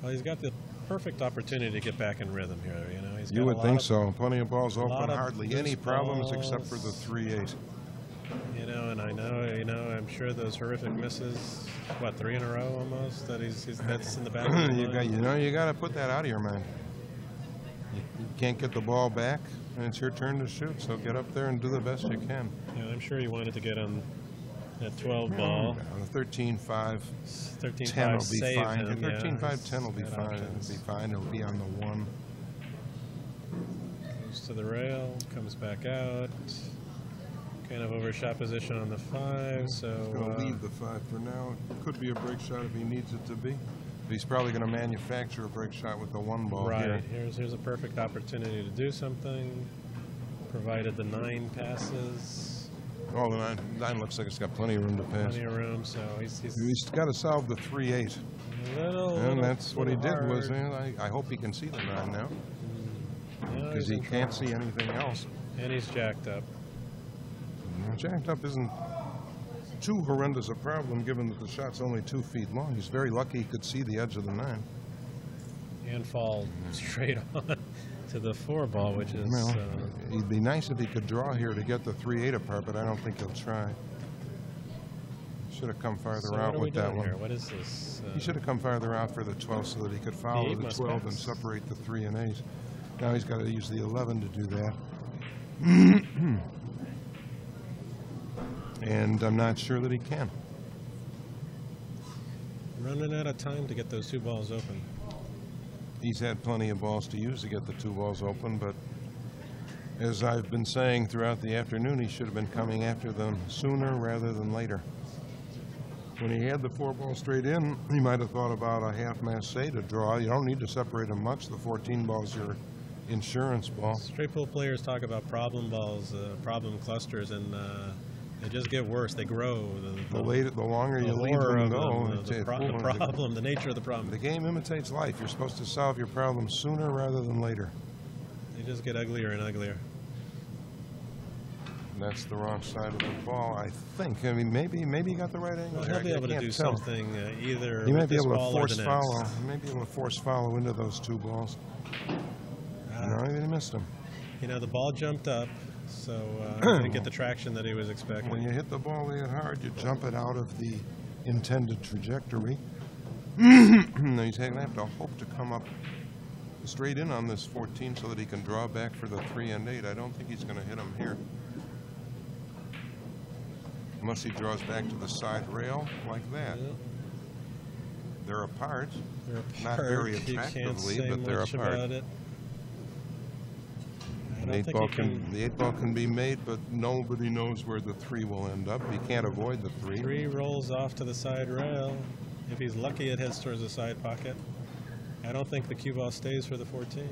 B: Well, he's got the perfect opportunity to get back in rhythm here. He's got
A: You would think so. Plenty of balls open, hardly any problems
B: balls.
A: except for the 3-8.
B: And I know, I'm sure those horrific misses, 3 in a row almost, that's in the back of the mind.
A: You got to put that out of your mind. You can't get the ball back, and it's your turn to shoot, so get up there and do the best you can.
B: Yeah, I'm sure he wanted to get on that 12 ball.
A: On the 13-5,
B: 13-5
A: 10 will be
B: saved
A: fine.
B: him.
A: 13-5, 10 will be fine.
B: Options.
A: It'll be fine. It'll be on the 1.
B: Goes to the rail, comes back out. Kind of overshot position on the 5, so...
A: He's going to leave the 5 for now. It could be a break shot if he needs it to be. But he's probably going to manufacture a break shot with the 1 ball here.
B: Right. Here's a perfect opportunity to do something, provided the 9 passes.
A: Oh, the 9 looks like it's got plenty of room to pass.
B: Plenty of room, so
A: He's got to solve the 3-8. And that's what he did. I hope he can see the 9 now. Because he can't see anything else.
B: And he's jacked up.
A: Jacked up isn't too horrendous a problem given that the shot's only 2 feet long. He's very lucky he could see the edge of the 9.
B: And fall straight on to the 4 ball, which is...
A: Well, it'd be nice if he could draw here to get the 3-8 apart, but I don't think he'll try. Should have come farther
B: So
A: out
B: what are we
A: with that
B: doing
A: one.
B: here? What is this?
A: He should have come farther out for the 12 so that he could follow
B: eight
A: the
B: must
A: 12 and
B: pass.
A: separate the 3 and ace. Now he's got to use the 11 to do that. And I'm not sure that he can.
B: Running out of time to get those 2 balls open.
A: He's had plenty of balls to use to get the 2 balls open, but as I've been saying throughout the afternoon, he should have been coming after them sooner rather than later. When he had the 4 ball straight in, he might have thought about a half-mass say to draw. You don't need to separate them much. The 14 ball's your insurance ball.
B: Straight pool players talk about problem balls, problem clusters, and they just get worse. They grow.
A: The longer you leave them go,
B: the problem, the nature of the problem.
A: The game imitates life. You're supposed to solve your problems sooner rather than later.
B: They just get uglier and uglier.
A: And that's the wrong side of the ball, I think. I mean, maybe he got the right angle.
B: Well, he'll be able to do something either
A: he might
B: with
A: be
B: this
A: able to
B: ball or
A: force
B: the
A: follow.
B: next.
A: He might be able to force follow into those 2 balls. No, he missed him.
B: You know, the ball jumped up, so he didn't get the traction that he was expecting.
A: When you hit the ball that hard, you jump it out of the intended trajectory. He's going to have to hope to come up straight in on this 14 so that he can draw back for the 3 and 8. I don't think he's going to hit him here. Unless he draws back to the side rail like that.
B: Yeah.
A: They're apart.
B: They're apart.
A: Not very
B: You can't
A: attractively,
B: say
A: but they're
B: much
A: apart.
B: about it.
A: The 8 ball can be made, but nobody knows where the 3 will end up. He can't avoid the 3.
B: 3 rolls off to the side rail. If he's lucky, it heads towards the side pocket. I don't think the cue ball stays for the 14.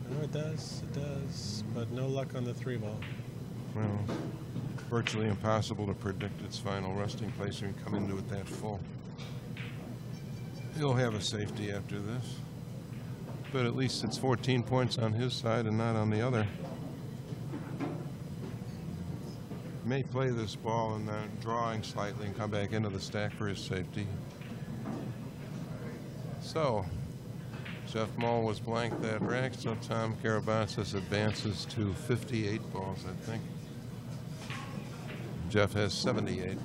B: No, it does, but no luck on the 3 ball.
A: Well, virtually impossible to predict its final resting place and come into it that full. He'll have a safety after this. But at least it's 14 points on his side and not on the other. May play this ball and then drawing slightly and come back into the stack for his safety. So, Jeff Mohl was blank that rack, so Tom Karabatsos advances to 58 balls, I think. Jeff has 78.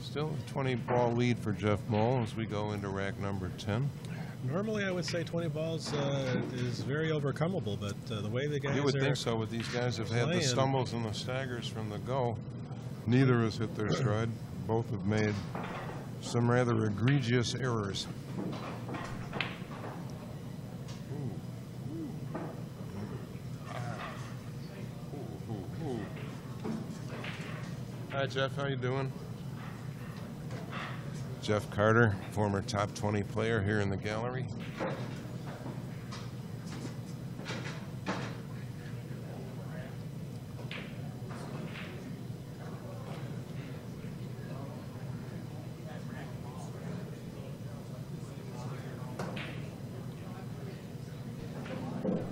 A: Still a 20-ball lead for Jeff Mohl as we go into rack number 10.
B: Normally, I would say 20 balls is very overcomable, but the way the guys
A: You would think so, with these guys have had the stumbles and the staggers from the go. Neither has hit their stride. Both have made some rather egregious errors. Hi, Jeff. How you doing? Jeff Carter, former top 20 player here in the gallery.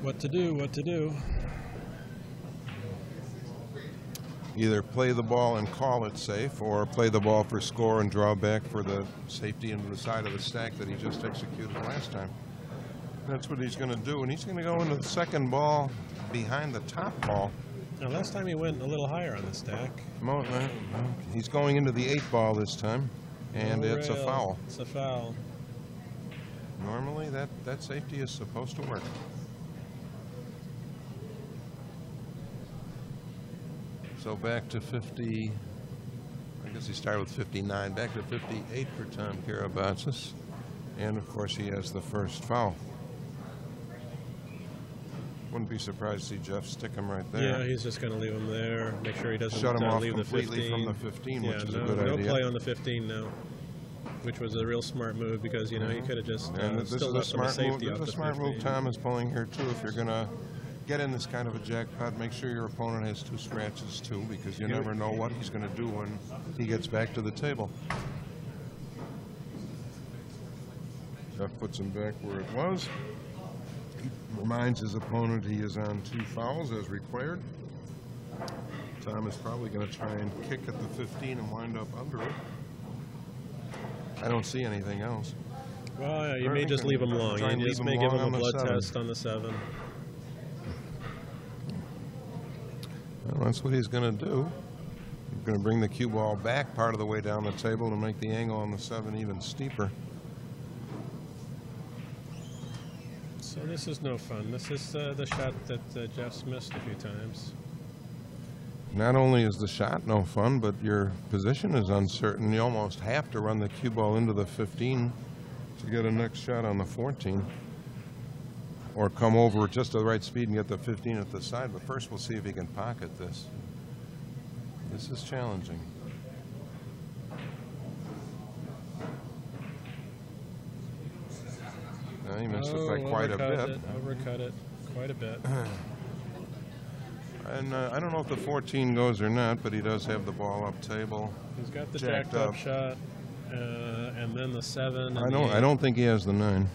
B: What to do, what to do.
A: Either play the ball and call it safe, or play the ball for score and draw back for the safety into the side of the stack that he just executed last time. That's what he's going to do, and he's going to go into the second ball behind the top ball.
B: Now, last time he went a little higher on the stack.
A: He's going into the 8 ball this time, and
B: No
A: it's a
B: rail.
A: foul.
B: It's a foul.
A: Normally, that safety is supposed to work. So back to 50, I guess he started with 59, back to 58 for Tom Karabatsos. And of course he has the first foul. Wouldn't be surprised to see Jeff stick him right there.
B: Yeah, he's just going to leave him there, make sure he doesn't
A: Shut him off
B: leave the
A: completely
B: 15.
A: from the 15,
B: Yeah,
A: which is
B: no,
A: a good
B: no
A: idea.
B: play on the 15 now, which was a real smart move because, you know, he could have just
A: And this is
B: still
A: a
B: left him a
A: smart move.
B: safety
A: This
B: off
A: is a
B: the
A: smart
B: 15.
A: move Tom is pulling here too. If you're going to get in this kind of a jackpot, make sure your opponent has 2 scratches too, because you never know what he's going to do when he gets back to the table. Jeff puts him back where it was. He reminds his opponent he is on 2 fouls as required. Tom is probably going to try and kick at the 15 and wind up under it. I don't see anything else.
B: Well, you may just leave him long.
A: Try and
B: You
A: leave
B: just
A: him
B: may give
A: long
B: him
A: on
B: a
A: the
B: blood
A: 7.
B: test on the 7.
A: Well, that's what he's going to do. He's going to bring the cue ball back part of the way down the table to make the angle on the 7 even steeper.
B: So this is no fun. This is the shot that Jeff's missed a few times.
A: Not only is the shot no fun, but your position is uncertain. You almost have to run the cue ball into the 15 to get a next shot on the 14. Or come over at just the right speed and get the 15 at the side. But first we'll see if he can pocket this. This is challenging. He missed it by quite a bit.
B: Overcut it quite a bit.
A: And I don't know if the 14 goes or not, but he does have the ball up table.
B: He's got the jacked up shot, and then the 7.
A: I don't think he has the 9.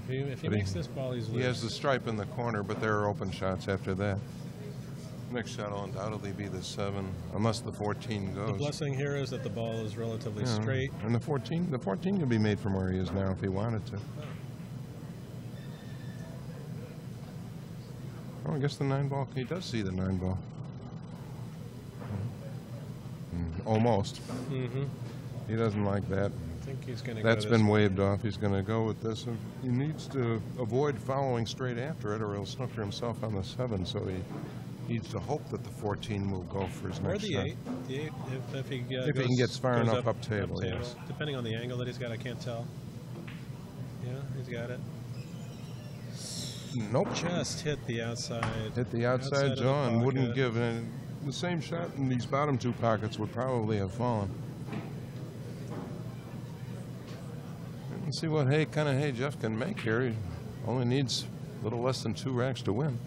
B: If he makes this ball, he's loose.
A: He has the stripe in the corner, but there are open shots after that. Next shot will undoubtedly be the 7, unless the 14 goes.
B: The blessing here is that the ball is relatively straight.
A: And the 14 can be made from where he is now if he wanted to. Oh, I guess the 9 ball, he does see the 9 ball. Almost.
B: Mm-hmm.
A: He doesn't like that.
B: I think he's going to
A: That's been waved off. He's going to go with this. And he needs to avoid following straight after it, or he'll snooker himself on the 7. So he needs to hope that the 14 will go for his next shot.
B: Or the 8. The 8, if he
A: gets far enough up table, yes.
B: Depending on the angle that he's got, I can't tell. Yeah, he's got it.
A: Nope.
B: Just hit the outside.
A: Hit the outside jaw and wouldn't give. And the same shot in these bottom 2 pockets would probably have fallen. Let's see what kind of hay Jeff can make here. He only needs a little less than 2 racks to win.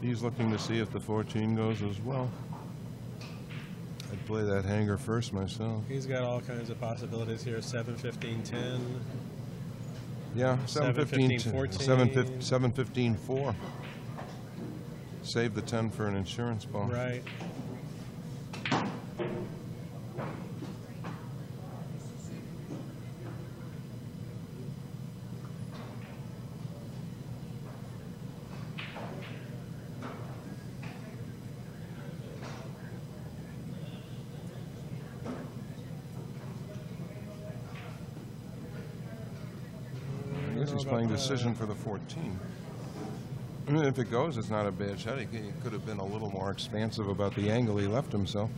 A: He's looking to see if the 14 goes as well. I'd play that hanger first myself.
B: He's got all kinds of possibilities here. 7, 15, 10.
A: Yeah, 7, 15,
B: 14.
A: 7, 15, 4. Save the 10 for an insurance ball.
B: Right.
A: He's playing decision for the 14. I mean, if it goes, it's not a bad shot. He could have been a little more expansive about the angle he left himself.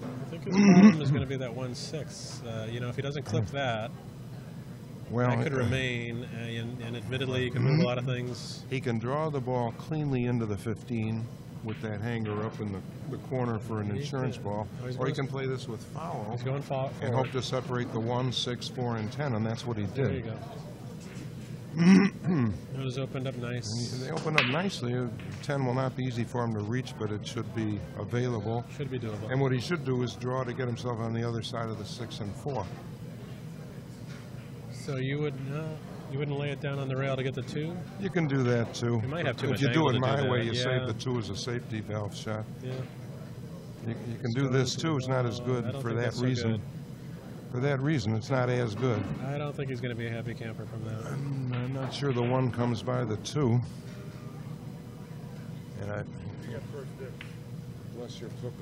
B: I think his problem is going to be that 1-6. You know, if he doesn't clip that, that could remain. And admittedly, he can move a lot of things.
A: He can draw the ball cleanly into the 15 with that hanger up in the corner for an insurance ball. Or he can play this with foul.
B: He's going forward.
A: And hope to separate the 1, 6, 4, and 10, and that's what he did.
B: There you go. Those opened up nice.
A: They opened up nicely. 10 will not be easy for him to reach, but it should be available.
B: Should be doable.
A: And what he should do is draw to get himself on the other side of the 6 and 4.
B: So you wouldn't lay it down on the rail to get the 2?
A: You can do that too.
B: You might have too
A: If
B: much
A: you do
B: angle
A: it
B: to
A: my
B: do
A: way,
B: that.
A: you
B: Yeah.
A: save the 2 as a safety valve shot.
B: Yeah.
A: You can do this too. It's not as good for that reason. For that reason, it's not as good.
B: I don't think he's going to be a happy camper from that.
A: I'm not sure the 1 comes by the 2. And bless your foot.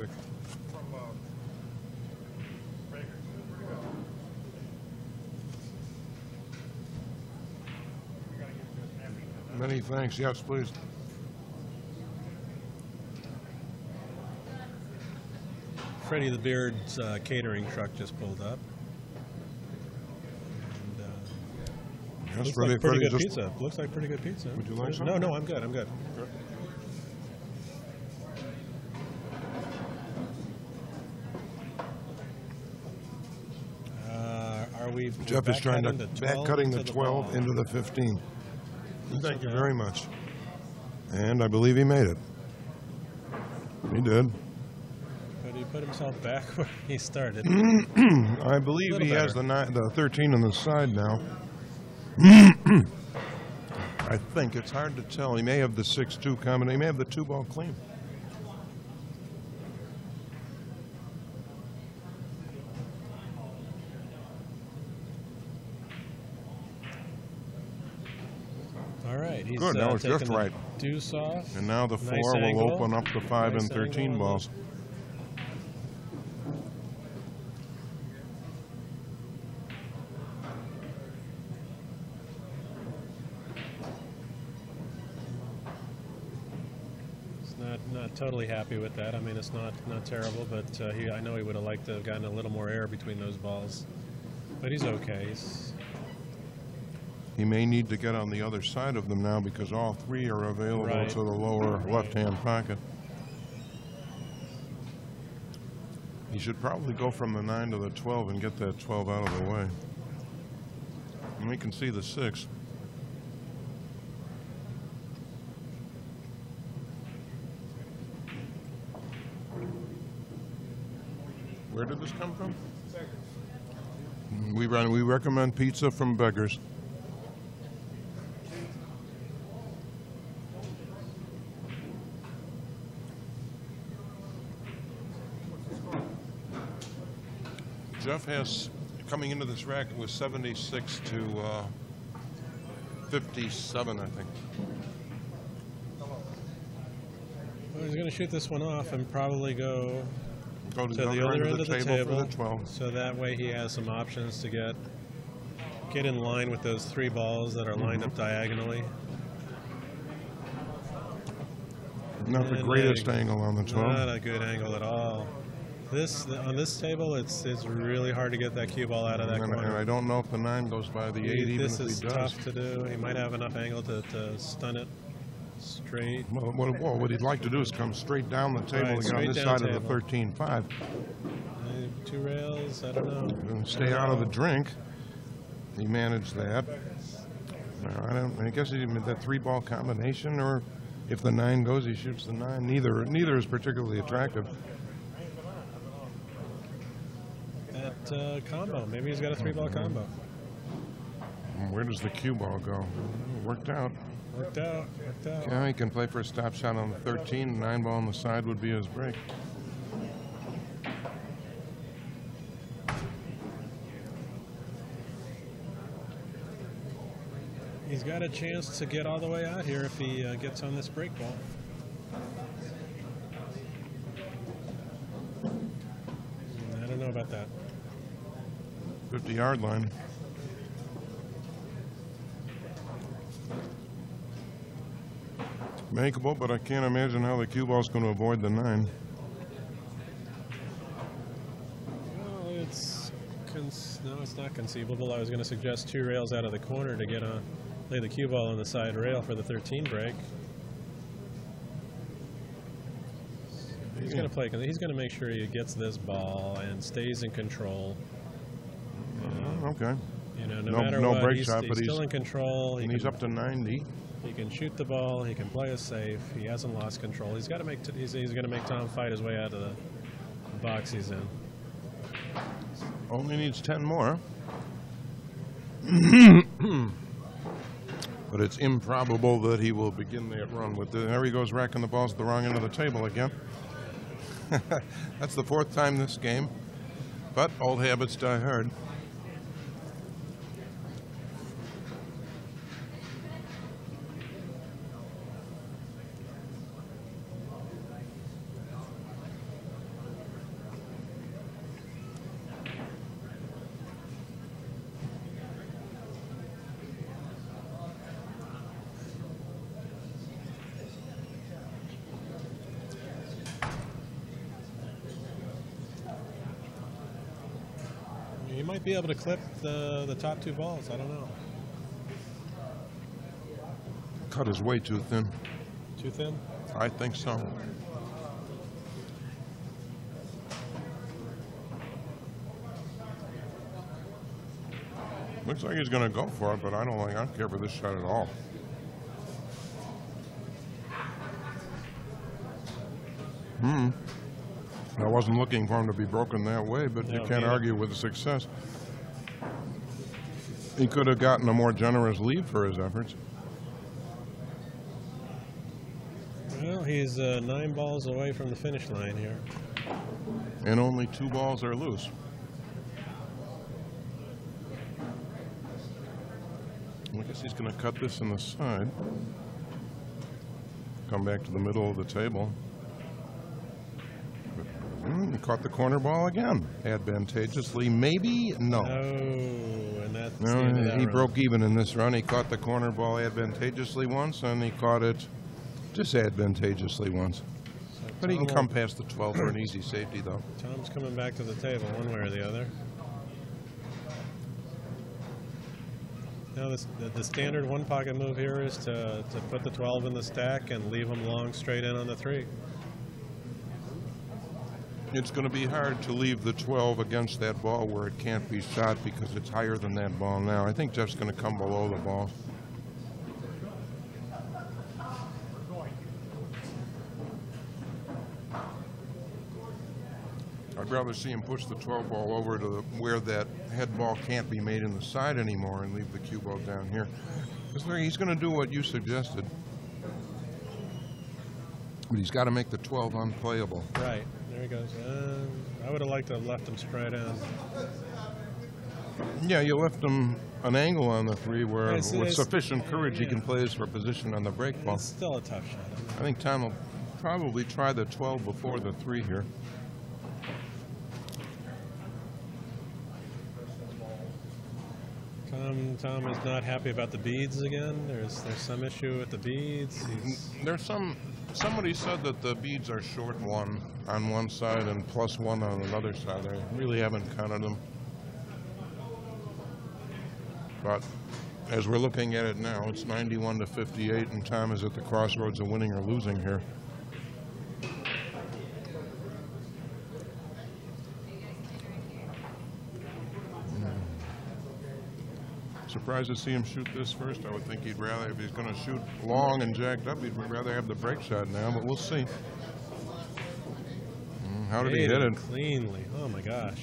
A: Many thanks. Yes, please.
B: Freddie the Beard's catering truck just pulled up. And, looks like pretty good pizza. Looks like pretty good pizza.
A: Would you like some?
B: No, I'm good. I'm good. Are we?
A: Jeff is trying to back cutting the 12 into the 15. Thank you very much. And I believe he made it. He did.
B: But he put himself back where he started.
A: I believe he has the 13 on the side now. I think it's hard to tell. He may have the 6-2 combination. He may have the 2-ball clean.
B: All right, He's,
A: Good, that was just
B: taking the
A: right.
B: Deuce off.
A: And now the
B: Nice
A: 4 will
B: angle.
A: open up the 5
B: Nice
A: and 13
B: angle.
A: balls.
B: Not totally happy with that. I mean, it's not terrible, but I know he would have liked to have gotten a little more air between those balls. But he's okay.
A: He may need to get on the other side of them now because all 3 are available
B: Right.
A: to the lower left-hand pocket. He should probably go from the 9 to the 12 and get that 12 out of the way. And we can see the 6. Where did this come from? We recommend pizza from Beggars. Jeff has, coming into this racket, was 76 to 57, I think.
B: Well, he's going to shoot this one off and probably go
A: Go
B: to the other end of the table,
A: for the 12.
B: so that way he has some options to get in line with those 3 balls that are lined up diagonally.
A: Not the
B: And
A: greatest angle on the 12.
B: Not a good angle at all. On this table, it's really hard to get that cue ball out of that
A: And
B: corner.
A: I don't know if the 9 goes by the 8, even
B: This
A: if
B: is
A: he does.
B: tough to do. He might have enough angle to stun it straight.
A: Well, what he'd like to do is come straight down the table
B: Right,
A: and get on
B: straight
A: this
B: down
A: side of
B: table.
A: the 13-5.
B: 2 rails, I don't know.
A: And stay out of the drink. He managed that. No, I guess he made that 3-ball combination, or if the 9 goes, he shoots the 9. Neither is particularly attractive.
B: That combo. Maybe he's got a 3-ball combo.
A: Where does the cue ball go? Worked out.
B: Worked out.
A: Yeah, he can play for a stop shot on the 13. 9-ball on the side would be his break.
B: He's got a chance to get all the way out here if he gets on this break ball. I don't know about that.
A: 50-yard line. Makeable, but I can't imagine how the cue ball's going to avoid the 9.
B: Well, no, it's not conceivable. I was going to suggest 2 rails out of the corner to get on, lay the cue ball on the side rail for the 13 break. He's going to play. He's going to make sure he gets this ball and stays in control.
A: Okay.
B: You know,
A: No-
B: matter
A: no
B: what,
A: break
B: he's,
A: shot,
B: he's
A: but
B: still
A: he's-
B: in control.
A: And he's up to 90.
B: He can shoot the ball. He can play it safe. He hasn't lost control. He's got to make. He's going to make Tom fight his way out of the box he's in.
A: Only needs 10 more. But it's improbable that he will begin that run with there he goes, racking the balls at the wrong end of the table again. That's the 4th time this game. But old habits die hard.
B: He might be able to clip the top 2 balls. I don't know.
A: Cut is way too thin.
B: Too thin?
A: I think so. Looks like he's going to go for it, but I don't care for this shot at all. I wasn't looking for him to be broken that way, but you
B: No,
A: can't
B: neither.
A: argue with the success. He could have gotten a more generous lead for his efforts.
B: Well, he's 9 balls away from the finish line here.
A: And only 2 balls are loose. I guess guess he's going to cut this in the side. Come back to the middle of the table. He caught the corner ball again. Advantageously, maybe? No.
B: And that's the
A: No,
B: end of that
A: he
B: run.
A: broke even in this run. He caught the corner ball advantageously once, and he caught it disadvantageously once.
B: So
A: But he can
B: Tom
A: come
B: will-
A: past the 12 for an easy safety, though.
B: Tom's coming back to the table one way or the other. Now, the standard one pocket move here is to put the 12 in the stack and leave them long straight in on the 3.
A: It's going to be hard to leave the 12 against that ball where it can't be shot because it's higher than that ball now. I think Jeff's going to come below the ball. I'd rather see him push the 12 ball over to where that head ball can't be made in the side anymore and leave the cue ball down here. Because he's going to do what you suggested. But he's got to make the 12 unplayable.
B: Right. There he goes. I would have liked to have left him straight in.
A: Yeah, you left him an angle on the 3 where
B: It's-
A: with
B: it's-
A: sufficient courage he
B: yeah.
A: can play his for position on the break ball.
B: It's still a tough shot.
A: I think Tom will probably try the 12 before the 3 here.
B: Tom is not happy about the beads again. There's some issue with the beads.
A: There's somebody said that the beads are short 1 on one side and plus 1 on another side. I really haven't counted them. But as we're looking at it now, it's 91 to 58, and Tom is at the crossroads of winning or losing here. Surprised to see him shoot this first. I would think he'd rather, if he's going to shoot long and jacked up, he'd rather have the break shot now, but we'll see. How did he hit it?
B: Cleanly. Oh my gosh.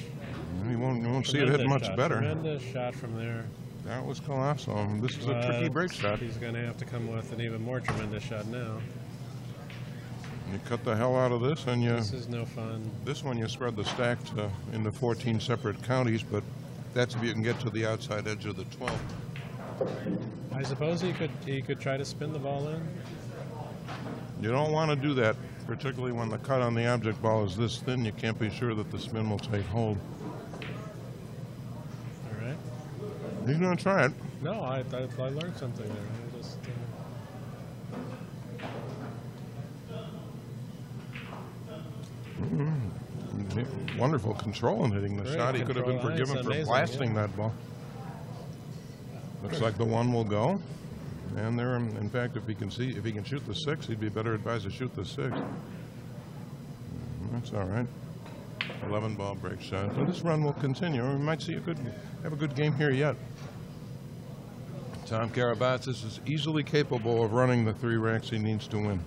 A: You won't see it hit much
B: shot.
A: better.
B: Tremendous shot from there.
A: That was colossal. This is a tricky break shot.
B: He's going to have to come with an even more tremendous shot now.
A: You cut the hell out of this, and
B: This is no fun.
A: this one you spread the stack into 14 separate counties, but that's if you can get to the outside edge of the 12.
B: I suppose he could try to spin the ball in.
A: You don't want to do that, particularly when the cut on the object ball is this thin. You can't be sure that the spin will take hold.
B: All right.
A: He's going to try it.
B: No, I learned something there. I just,
A: Wonderful control in hitting the
B: Great
A: shot. He could have been
B: control.
A: forgiven
B: That's
A: for
B: amazing,
A: blasting
B: yeah.
A: that ball. Looks like the 1 will go. And there, in fact, if he can shoot the 6, he'd be better advised to shoot the 6. That's all right. 11 ball break shot. So this run will continue. We might see have a good game here yet. Tom Karabatsos is easily capable of running the 3 racks he needs to win.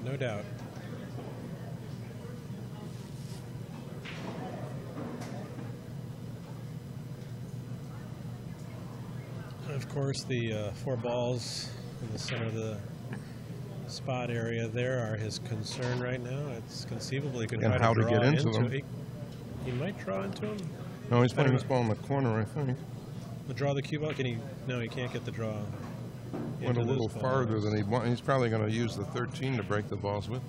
B: no doubt. Of course, the 4 balls in the center of the spot area there are his concern right now. It's conceivable he could
A: And
B: try
A: how to
B: draw
A: get into them.
B: He might draw into him.
A: No, he's
B: I
A: playing
B: don't
A: this ball in the corner, I think.
B: The draw the cue ball. Can he? No, he can't get the draw.
A: Went a
B: into
A: little
B: this ball.
A: farther than he'd want. He's probably going to use the 13 to break the balls with.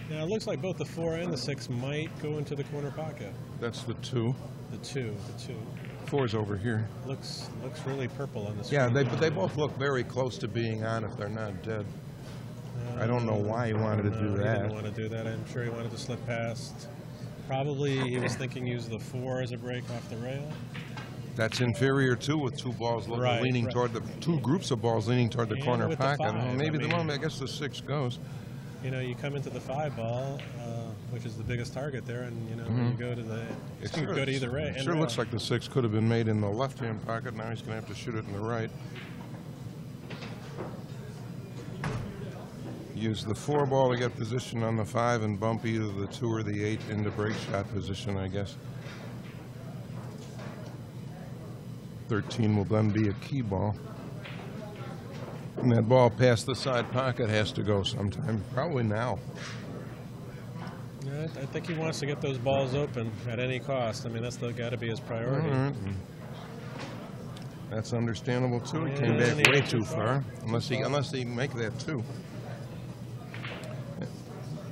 B: Yeah, it looks like both the 4 and the 6 might go into the corner pocket.
A: That's the 2.
B: The 2.
A: 4's over here.
B: Looks really purple on the
A: Yeah,
B: screen.
A: they both look very close to being on if they're not dead. I don't know why he wanted to do
B: He
A: that.
B: didn't want to do that. I'm sure he wanted to slip past. Probably he was thinking use the 4 as a break off the rail.
A: That's inferior too, with 2 balls leaning toward the 2 groups of balls leaning toward the
B: And
A: corner
B: with the
A: pocket.
B: 5,
A: Well, maybe
B: I
A: the
B: mean-
A: moment I guess the 6 goes.
B: You know, you come into the 5 ball, which is the biggest target there, and you know you go to the. It's going to go to either way.
A: It sure looks like the 6 could have been made in the left-hand pocket. Now he's going to have to shoot it in the right. Use the 4 ball to get position on the 5 and bump either the 2 or the 8 into break shot position, I guess. 13 will then be a key ball. And that ball past the side pocket has to go sometime, probably now.
B: Yeah, I think he wants to get those balls open at any cost. I mean, that's got to be his priority.
A: All right. That's understandable too. He came back way too far, unless he can make that 2,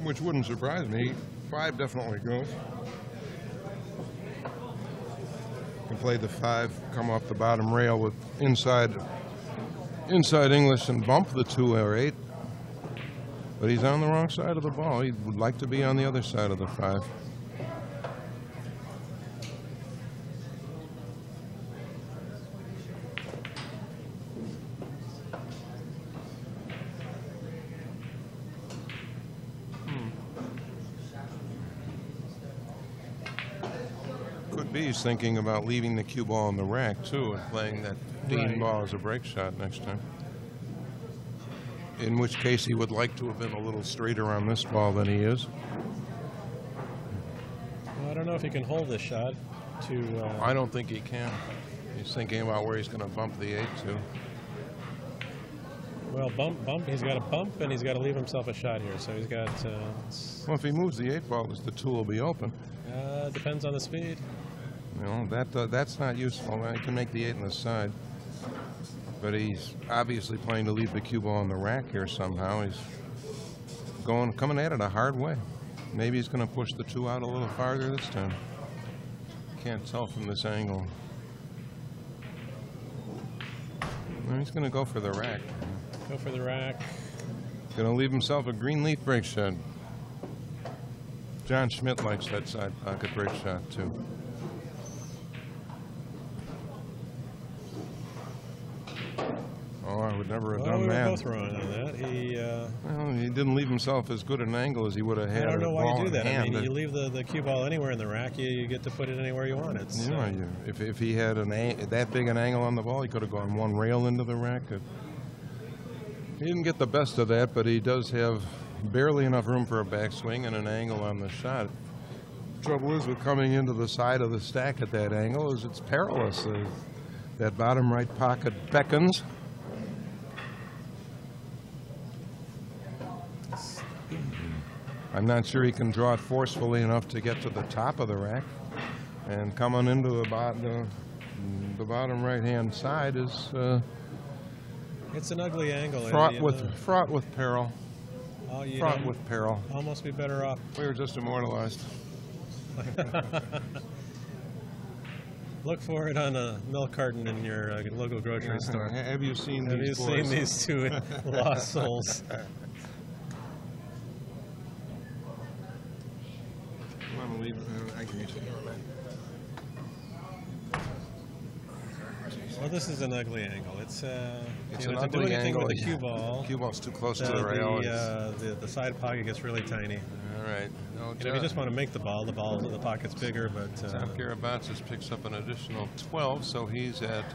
A: which wouldn't surprise me. 5 definitely goes. Can play the 5, come off the bottom rail with inside English and bump the 2 or 8. But he's on the wrong side of the ball. He would like to be on the other side of the 5. Could be he's thinking about leaving the cue ball in the rack too and playing that Dean ball as a break shot next time. In which case he would like to have been a little straighter on this ball than he is.
B: Well, I don't know if he can hold this shot to...
A: I don't think he can. He's thinking about where he's going to bump the 8 to.
B: Well, bump. He's got to bump, and he's got to leave himself a shot here. So he's got...
A: well, if he moves the 8 ball, the 2 will be open.
B: Depends on the speed.
A: No, that's not useful. He can make the 8 on the side. But he's obviously playing to leave the cue ball in the rack here somehow. He's coming at it a hard way. Maybe he's going to push the 2 out a little farther this time. Can't tell from this angle. Well, he's going to go for the rack.
B: Go for the rack.
A: Going to leave himself a green leaf break shot. John Schmidt likes that side pocket break shot too. Oh, I would never have done that.
B: We were both wrong on that.
A: Well, he didn't leave himself as good an angle as he would have had.
B: I don't know why you do that. I mean, you leave the cue ball anywhere in the rack, you get to put it anywhere you want it.
A: Yeah, if he had that big an angle on the ball, he could have gone 1 rail into the rack. He didn't get the best of that, but he does have barely enough room for a backswing and an angle on the shot. Trouble is with coming into the side of the stack at that angle is it's perilous. That bottom right pocket beckons. I'm not sure he can draw it forcefully enough to get to the top of the rack. And coming into the bottom right-hand side is
B: it's an ugly angle.
A: Fraught with peril.
B: Oh,
A: fraught with peril.
B: Almost be better off.
A: We were just immortalized.
B: Look for it on a milk carton in your local grocery store.
A: Have you seen
B: Have
A: these
B: you
A: boys?
B: seen these 2 lost souls? Well, this is an ugly angle. It's an ugly angle with the cue ball.
A: Cue ball's too close to the rail.
B: The side pocket gets really tiny.
A: All right. No,
B: if you just want to make the pocket's bigger, but...
A: Karabatsos picks up an additional 12, so he's at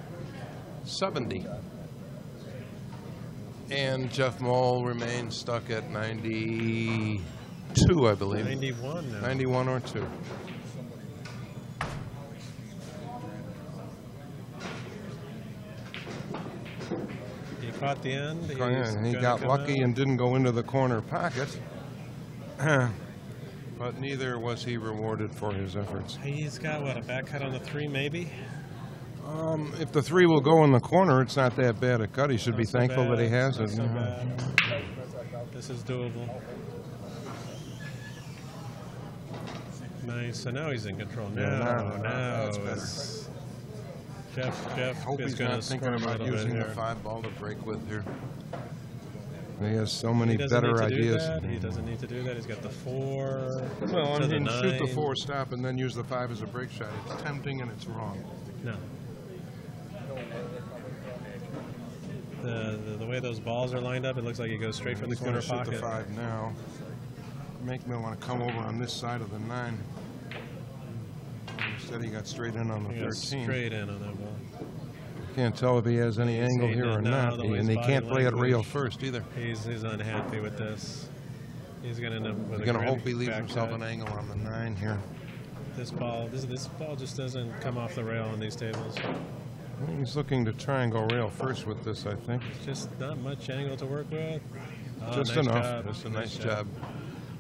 A: 70. And Jeff Mohl remains stuck at 92, I believe.
B: 91 now.
A: 91 or 2.
B: He caught the end.
A: He got lucky and didn't go into the corner pocket. But neither was he rewarded for his efforts.
B: He's got, what, a back cut on the 3 maybe?
A: If the 3 will go in the corner, it's not that bad a cut. He should be thankful that he has it.
B: This is doable. Nice. So now he's in control. Now
A: that's better.
B: Jeff
A: hope
B: is
A: he's
B: going
A: not
B: to
A: thinking about using the 5 ball to break with here. He has so many better ideas.
B: He doesn't need to do that. He's got the 4.
A: Well, I mean, shoot the 4, stop, and then use the 5 as a break shot. It's tempting and it's wrong.
B: No. The way those balls are lined up, it looks like he goes straight from the corner pocket.
A: He's going to shoot the 5 now. Make me want to come over on this side of the 9. Instead, he got straight in on the 13.
B: Straight in on that ball.
A: Can't tell if he has any angle here or not, and he can't play it real first either.
B: He's unhappy with this. He's going to end up with
A: He's going to hope he leaves himself an angle on the 9 here.
B: This ball just doesn't come off the rail on these tables.
A: He's looking to try and go rail first with this, I think.
B: Just not much angle to work with.
A: Just
B: nice
A: enough.
B: Job.
A: Just a nice job.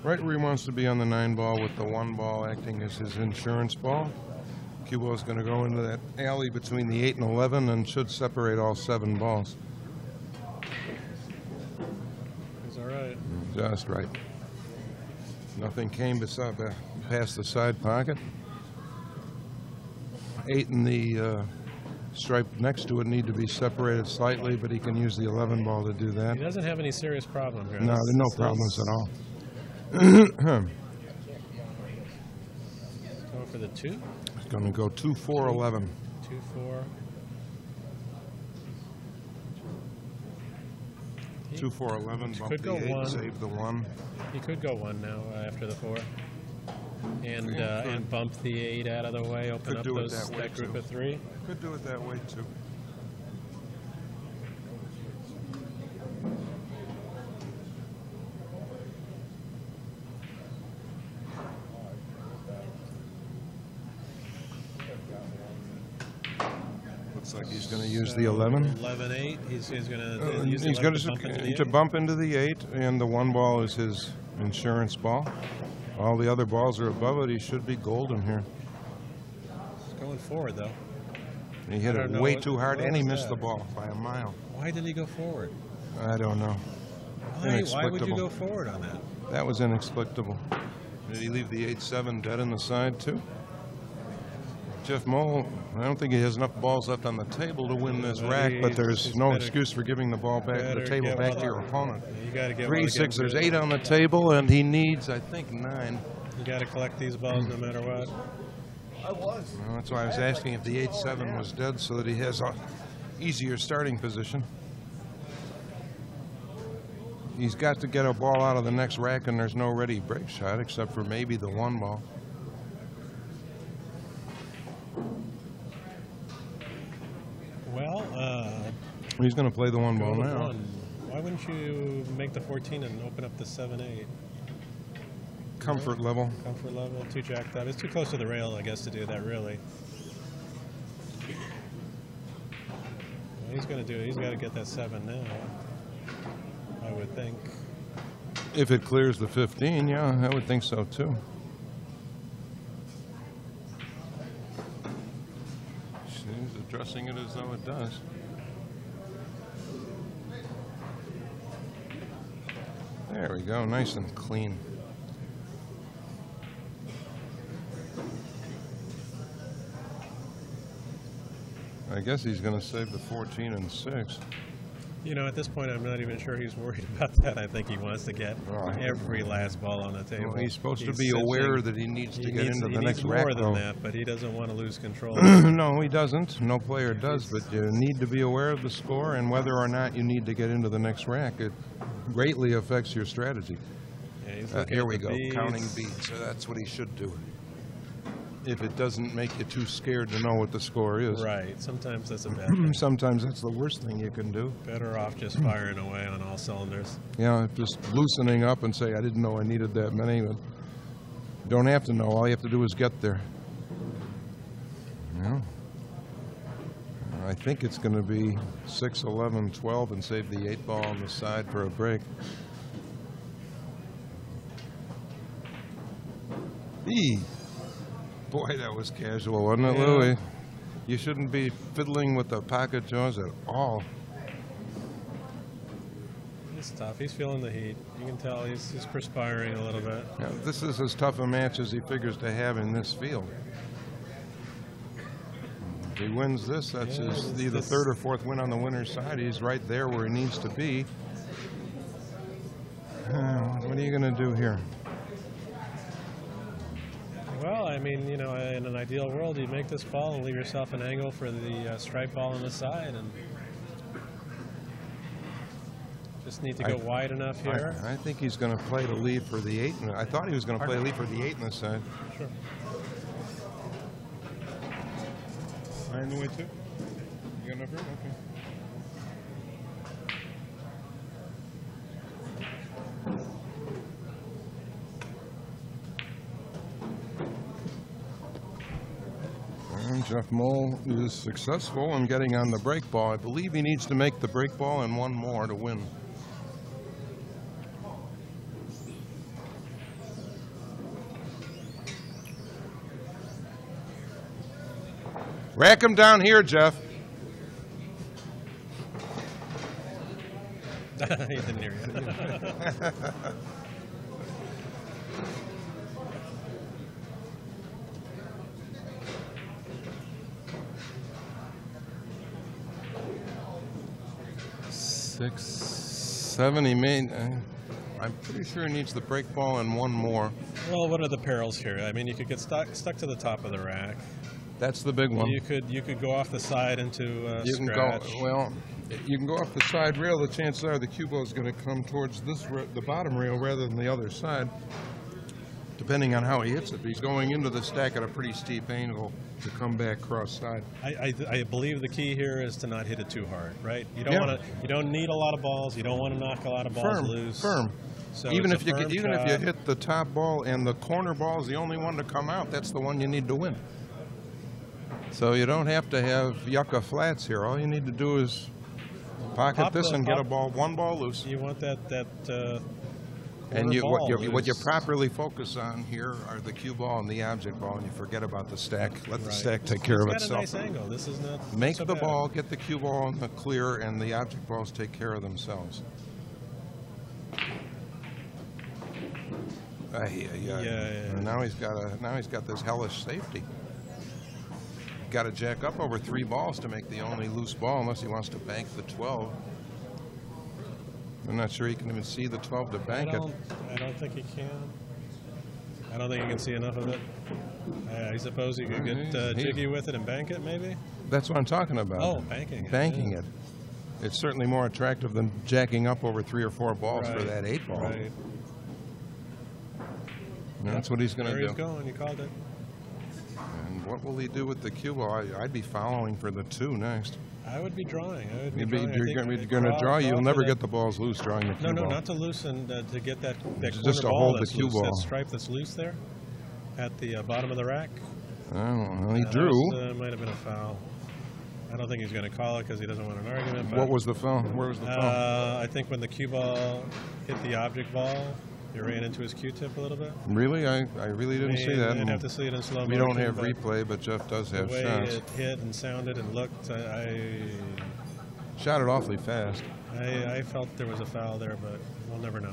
A: Right where he wants to be on the 9 ball, with the 1 ball acting as his insurance ball. Cue ball is going to go into that alley between the 8 and 11 and should separate all 7 balls.
B: He's all right.
A: Just right. Nothing came past the side pocket. 8 and the stripe next to it need to be separated slightly, but he can use the 11 ball to do that.
B: He doesn't have any serious problem here.
A: No, there's no problems at all.
B: Going for the 2.
A: He's going to go 2-4-11.
B: 2-4.
A: 2-4-11. Bump
B: Could
A: the
B: go
A: 8,
B: 1.
A: save the 1.
B: He could go 1 now after the 4. And
A: Yeah,
B: and bump the 8 out of the way, open
A: Could
B: up
A: do it
B: that
A: that way,
B: group
A: too.
B: of 3.
A: Could do it that way too. Looks like he's going to use the 11.
B: 11-8. He's going to use the
A: He's
B: 11
A: going
B: to bump into the 8.
A: bump into the 8, and the 1 ball is his insurance ball. All the other balls are above it. He should be golden here.
B: He's going forward, though.
A: He hit
B: I
A: it
B: don't know
A: way
B: what-
A: too hard,
B: what
A: and he
B: was
A: missed
B: that?
A: the ball by a mile.
B: Why did he go forward?
A: I don't know.
B: Why would you
A: Inexplicable.
B: go forward on that?
A: That was inexplicable. Did he leave the 8-7 dead in the side, too? Jeff Mohl, I don't think he has enough balls left on the table to win this rack, but there's
B: he's
A: no
B: better-
A: excuse for giving the ball back, the
B: better
A: table
B: get
A: back
B: one
A: to your
B: up.
A: opponent.
B: You got to get
A: 3-6, there's
B: one
A: 8 on the table, and he needs, I think, 9.
B: You got to collect these balls no matter what.
A: Well, that's why I was asking if the 8-7 was dead so that he has a easier starting position. He's got to get a ball out of the next rack, and there's no ready break shot except for maybe the 1 ball.
B: Well,
A: He's going to play the 1 ball
B: go with
A: now.
B: 1. Why wouldn't you make the 14 and open up the 7-8?
A: Comfort level.
B: Comfort level, too jacked up. It's too close to the rail, I guess, to do that, really. Well, he's going to do it. He's got to get that 7 now, I would think.
A: If it clears the 15, yeah, I would think so too. She's addressing it as though it does. There we go, nice and clean. I guess he's going to save the 14 and 6.
B: You know, at this point, I'm not even sure he's worried about that. I think he wants to get
A: Right.
B: every last ball on the table.
A: Well, he's supposed to be
B: cinching.
A: aware that he needs to get into the next
B: more
A: rack,
B: than
A: though.
B: that, but he doesn't want to lose control.
A: No, he doesn't. No player does, but you need to be aware of the score and whether or not you need to get into the next rack. It greatly affects your strategy.
B: Yeah, he's looking
A: Here
B: at
A: we
B: the
A: go,
B: beads.
A: counting beats. So that's what he should do. If it doesn't make you too scared to know what the score is.
B: Right. Sometimes that's a bad thing.
A: Sometimes that's the worst thing you can do.
B: Better off just firing away on all cylinders.
A: Yeah, just loosening up and say, I didn't know I needed that many. But you don't have to know. All you have to do is get there. Yeah. I think it's going to be 6, 11, 12 and save the 8 ball on the side for a break. Eee. Boy, that was casual, wasn't it,
B: Yeah.
A: Louie? You shouldn't be fiddling with the pocket jaws at all.
B: It's tough. He's feeling the heat. You can tell he's perspiring a little bit.
A: Yeah, this is as tough a match as he figures to have in this field. If he wins this, that's
B: Yeah,
A: his either
B: this-
A: 3rd or 4th win on the winner's side. He's right there where he needs to be. What are you going to do here?
B: Well, I mean, you know, in an ideal world, you make this call and leave yourself an angle for the stripe ball on the side, and just need to go wide enough here.
A: I think he's going to play the lead for the 8. I thought he was going to play lead for the 8 on the side.
B: Sure.
A: Iron the way too? You got enough room? Okay. And Jeff Mohl is successful in getting on the break ball. I believe he needs to make the break ball and 1 more to win. Rack him down here, Jeff.
B: He didn't hear you.
A: Six, seven. He made. I'm pretty sure he needs the break ball and one more.
B: Well, what are the perils here? I mean, you could get stuck to the top of the rack.
A: That's the big one.
B: You could go off the side into
A: you
B: scratch.
A: Can go, well, you can go off the side rail. The chances are the cue ball is going to come towards the bottom rail rather than the other side, depending on how he hits it. He's going into the stack at a pretty steep angle to come back cross side.
B: I believe the key here is to not hit it too hard, right? You don't want to. You don't need a lot of balls. You don't want to knock a lot of balls loose.
A: Firm.
B: So
A: even if you
B: shot.
A: hit the top ball and the corner ball is the only one to come out, that's the one you need to win. So you don't have to have yucca flats here. All you need to do is pocket this and get one ball loose.
B: You want that
A: and what you properly focus on here are the cue ball and the object ball, and you forget about the stack. Let the stack take care of itself.
B: It's got a nice angle. This is not
A: make
B: so
A: the
B: bad.
A: ball, get the cue ball in the clear, and the object balls take care of themselves.
B: Yeah.
A: And now he's got this hellish safety. Got to jack up over 3 balls to make the only loose ball, unless he wants to bank the 12. I'm not sure he can even see the 12 to bank it.
B: I don't think he can. I don't think he can see enough of it. I suppose he could get jiggy with it and bank it, maybe?
A: That's what I'm talking about.
B: Oh, banking it.
A: Banking it. It's certainly more attractive than jacking up over 3 or 4 balls for that 8 ball.
B: Right.
A: And that's what he's going to do.
B: There he's going. You called it.
A: And what will he do with the cue ball? I'd be following for the 2 next.
B: I would be drawing.
A: You're going to draw. You'll never get the balls loose drawing the cue ball.
B: No, not to loosen, to get that
A: just to hold the cue ball.
B: That stripe that's loose there at the bottom of the rack.
A: Oh, well, he drew.
B: Might have been a foul. I don't think he's going to call it because he doesn't want an argument.
A: What was the foul? Where was the foul?
B: I think when the cue ball hit the object ball, he ran into his Q-tip a little bit.
A: Really? I really didn't see that.
B: I'd have to see it in slow motion.
A: We don't have replay, but Jeff does have shots.
B: The way it hit and sounded and looked, I
A: shot it awfully fast.
B: I felt there was a foul there, but we'll never know.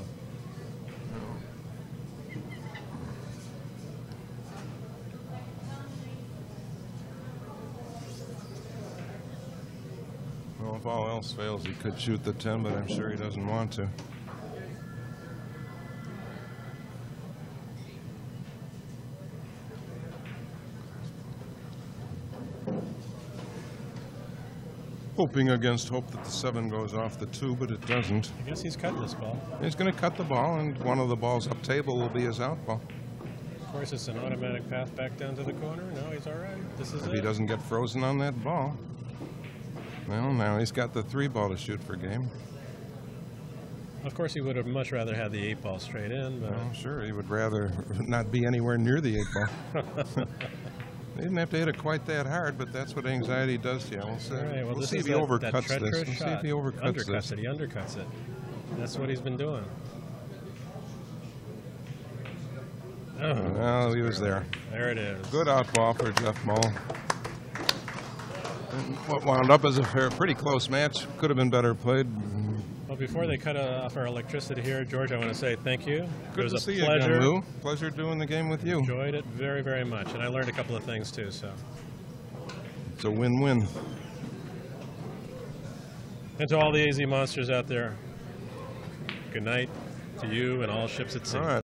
A: Well, if all else fails, he could shoot the 10, but I'm sure he doesn't want to. Hoping against hope that the 7 goes off the 2, but it doesn't.
B: I guess he's cutting this ball.
A: He's going to cut the ball, and one of the balls up table will be his out ball.
B: Of course, it's an automatic path back down to the corner. No, he's all right. This is
A: if he doesn't get frozen on that ball. Well, now he's got the 3 ball to shoot for game.
B: Of course, he would have much rather had the 8 ball straight in. But
A: well, sure, he would rather not be anywhere near the 8 ball. They didn't have to hit it quite that hard, but that's what anxiety does to you. We'll see,
B: right, well,
A: we'll see if he overcuts this.
B: We'll
A: see if he overcuts this.
B: He undercuts it. That's what he's been doing. Oh,
A: well, he was there.
B: There it is.
A: Good out ball for Jeff Mohl. What wound up as a pretty close match. Could have been better played.
B: Well, before they cut off our electricity here, George, I want to say thank you.
A: Good to see you again, Lou. Pleasure doing the game with you.
B: Enjoyed it very, very much, and I learned a couple of things too. So
A: it's a win-win.
B: And to all the AZ monsters out there, good night to you and all ships at sea.
A: All right.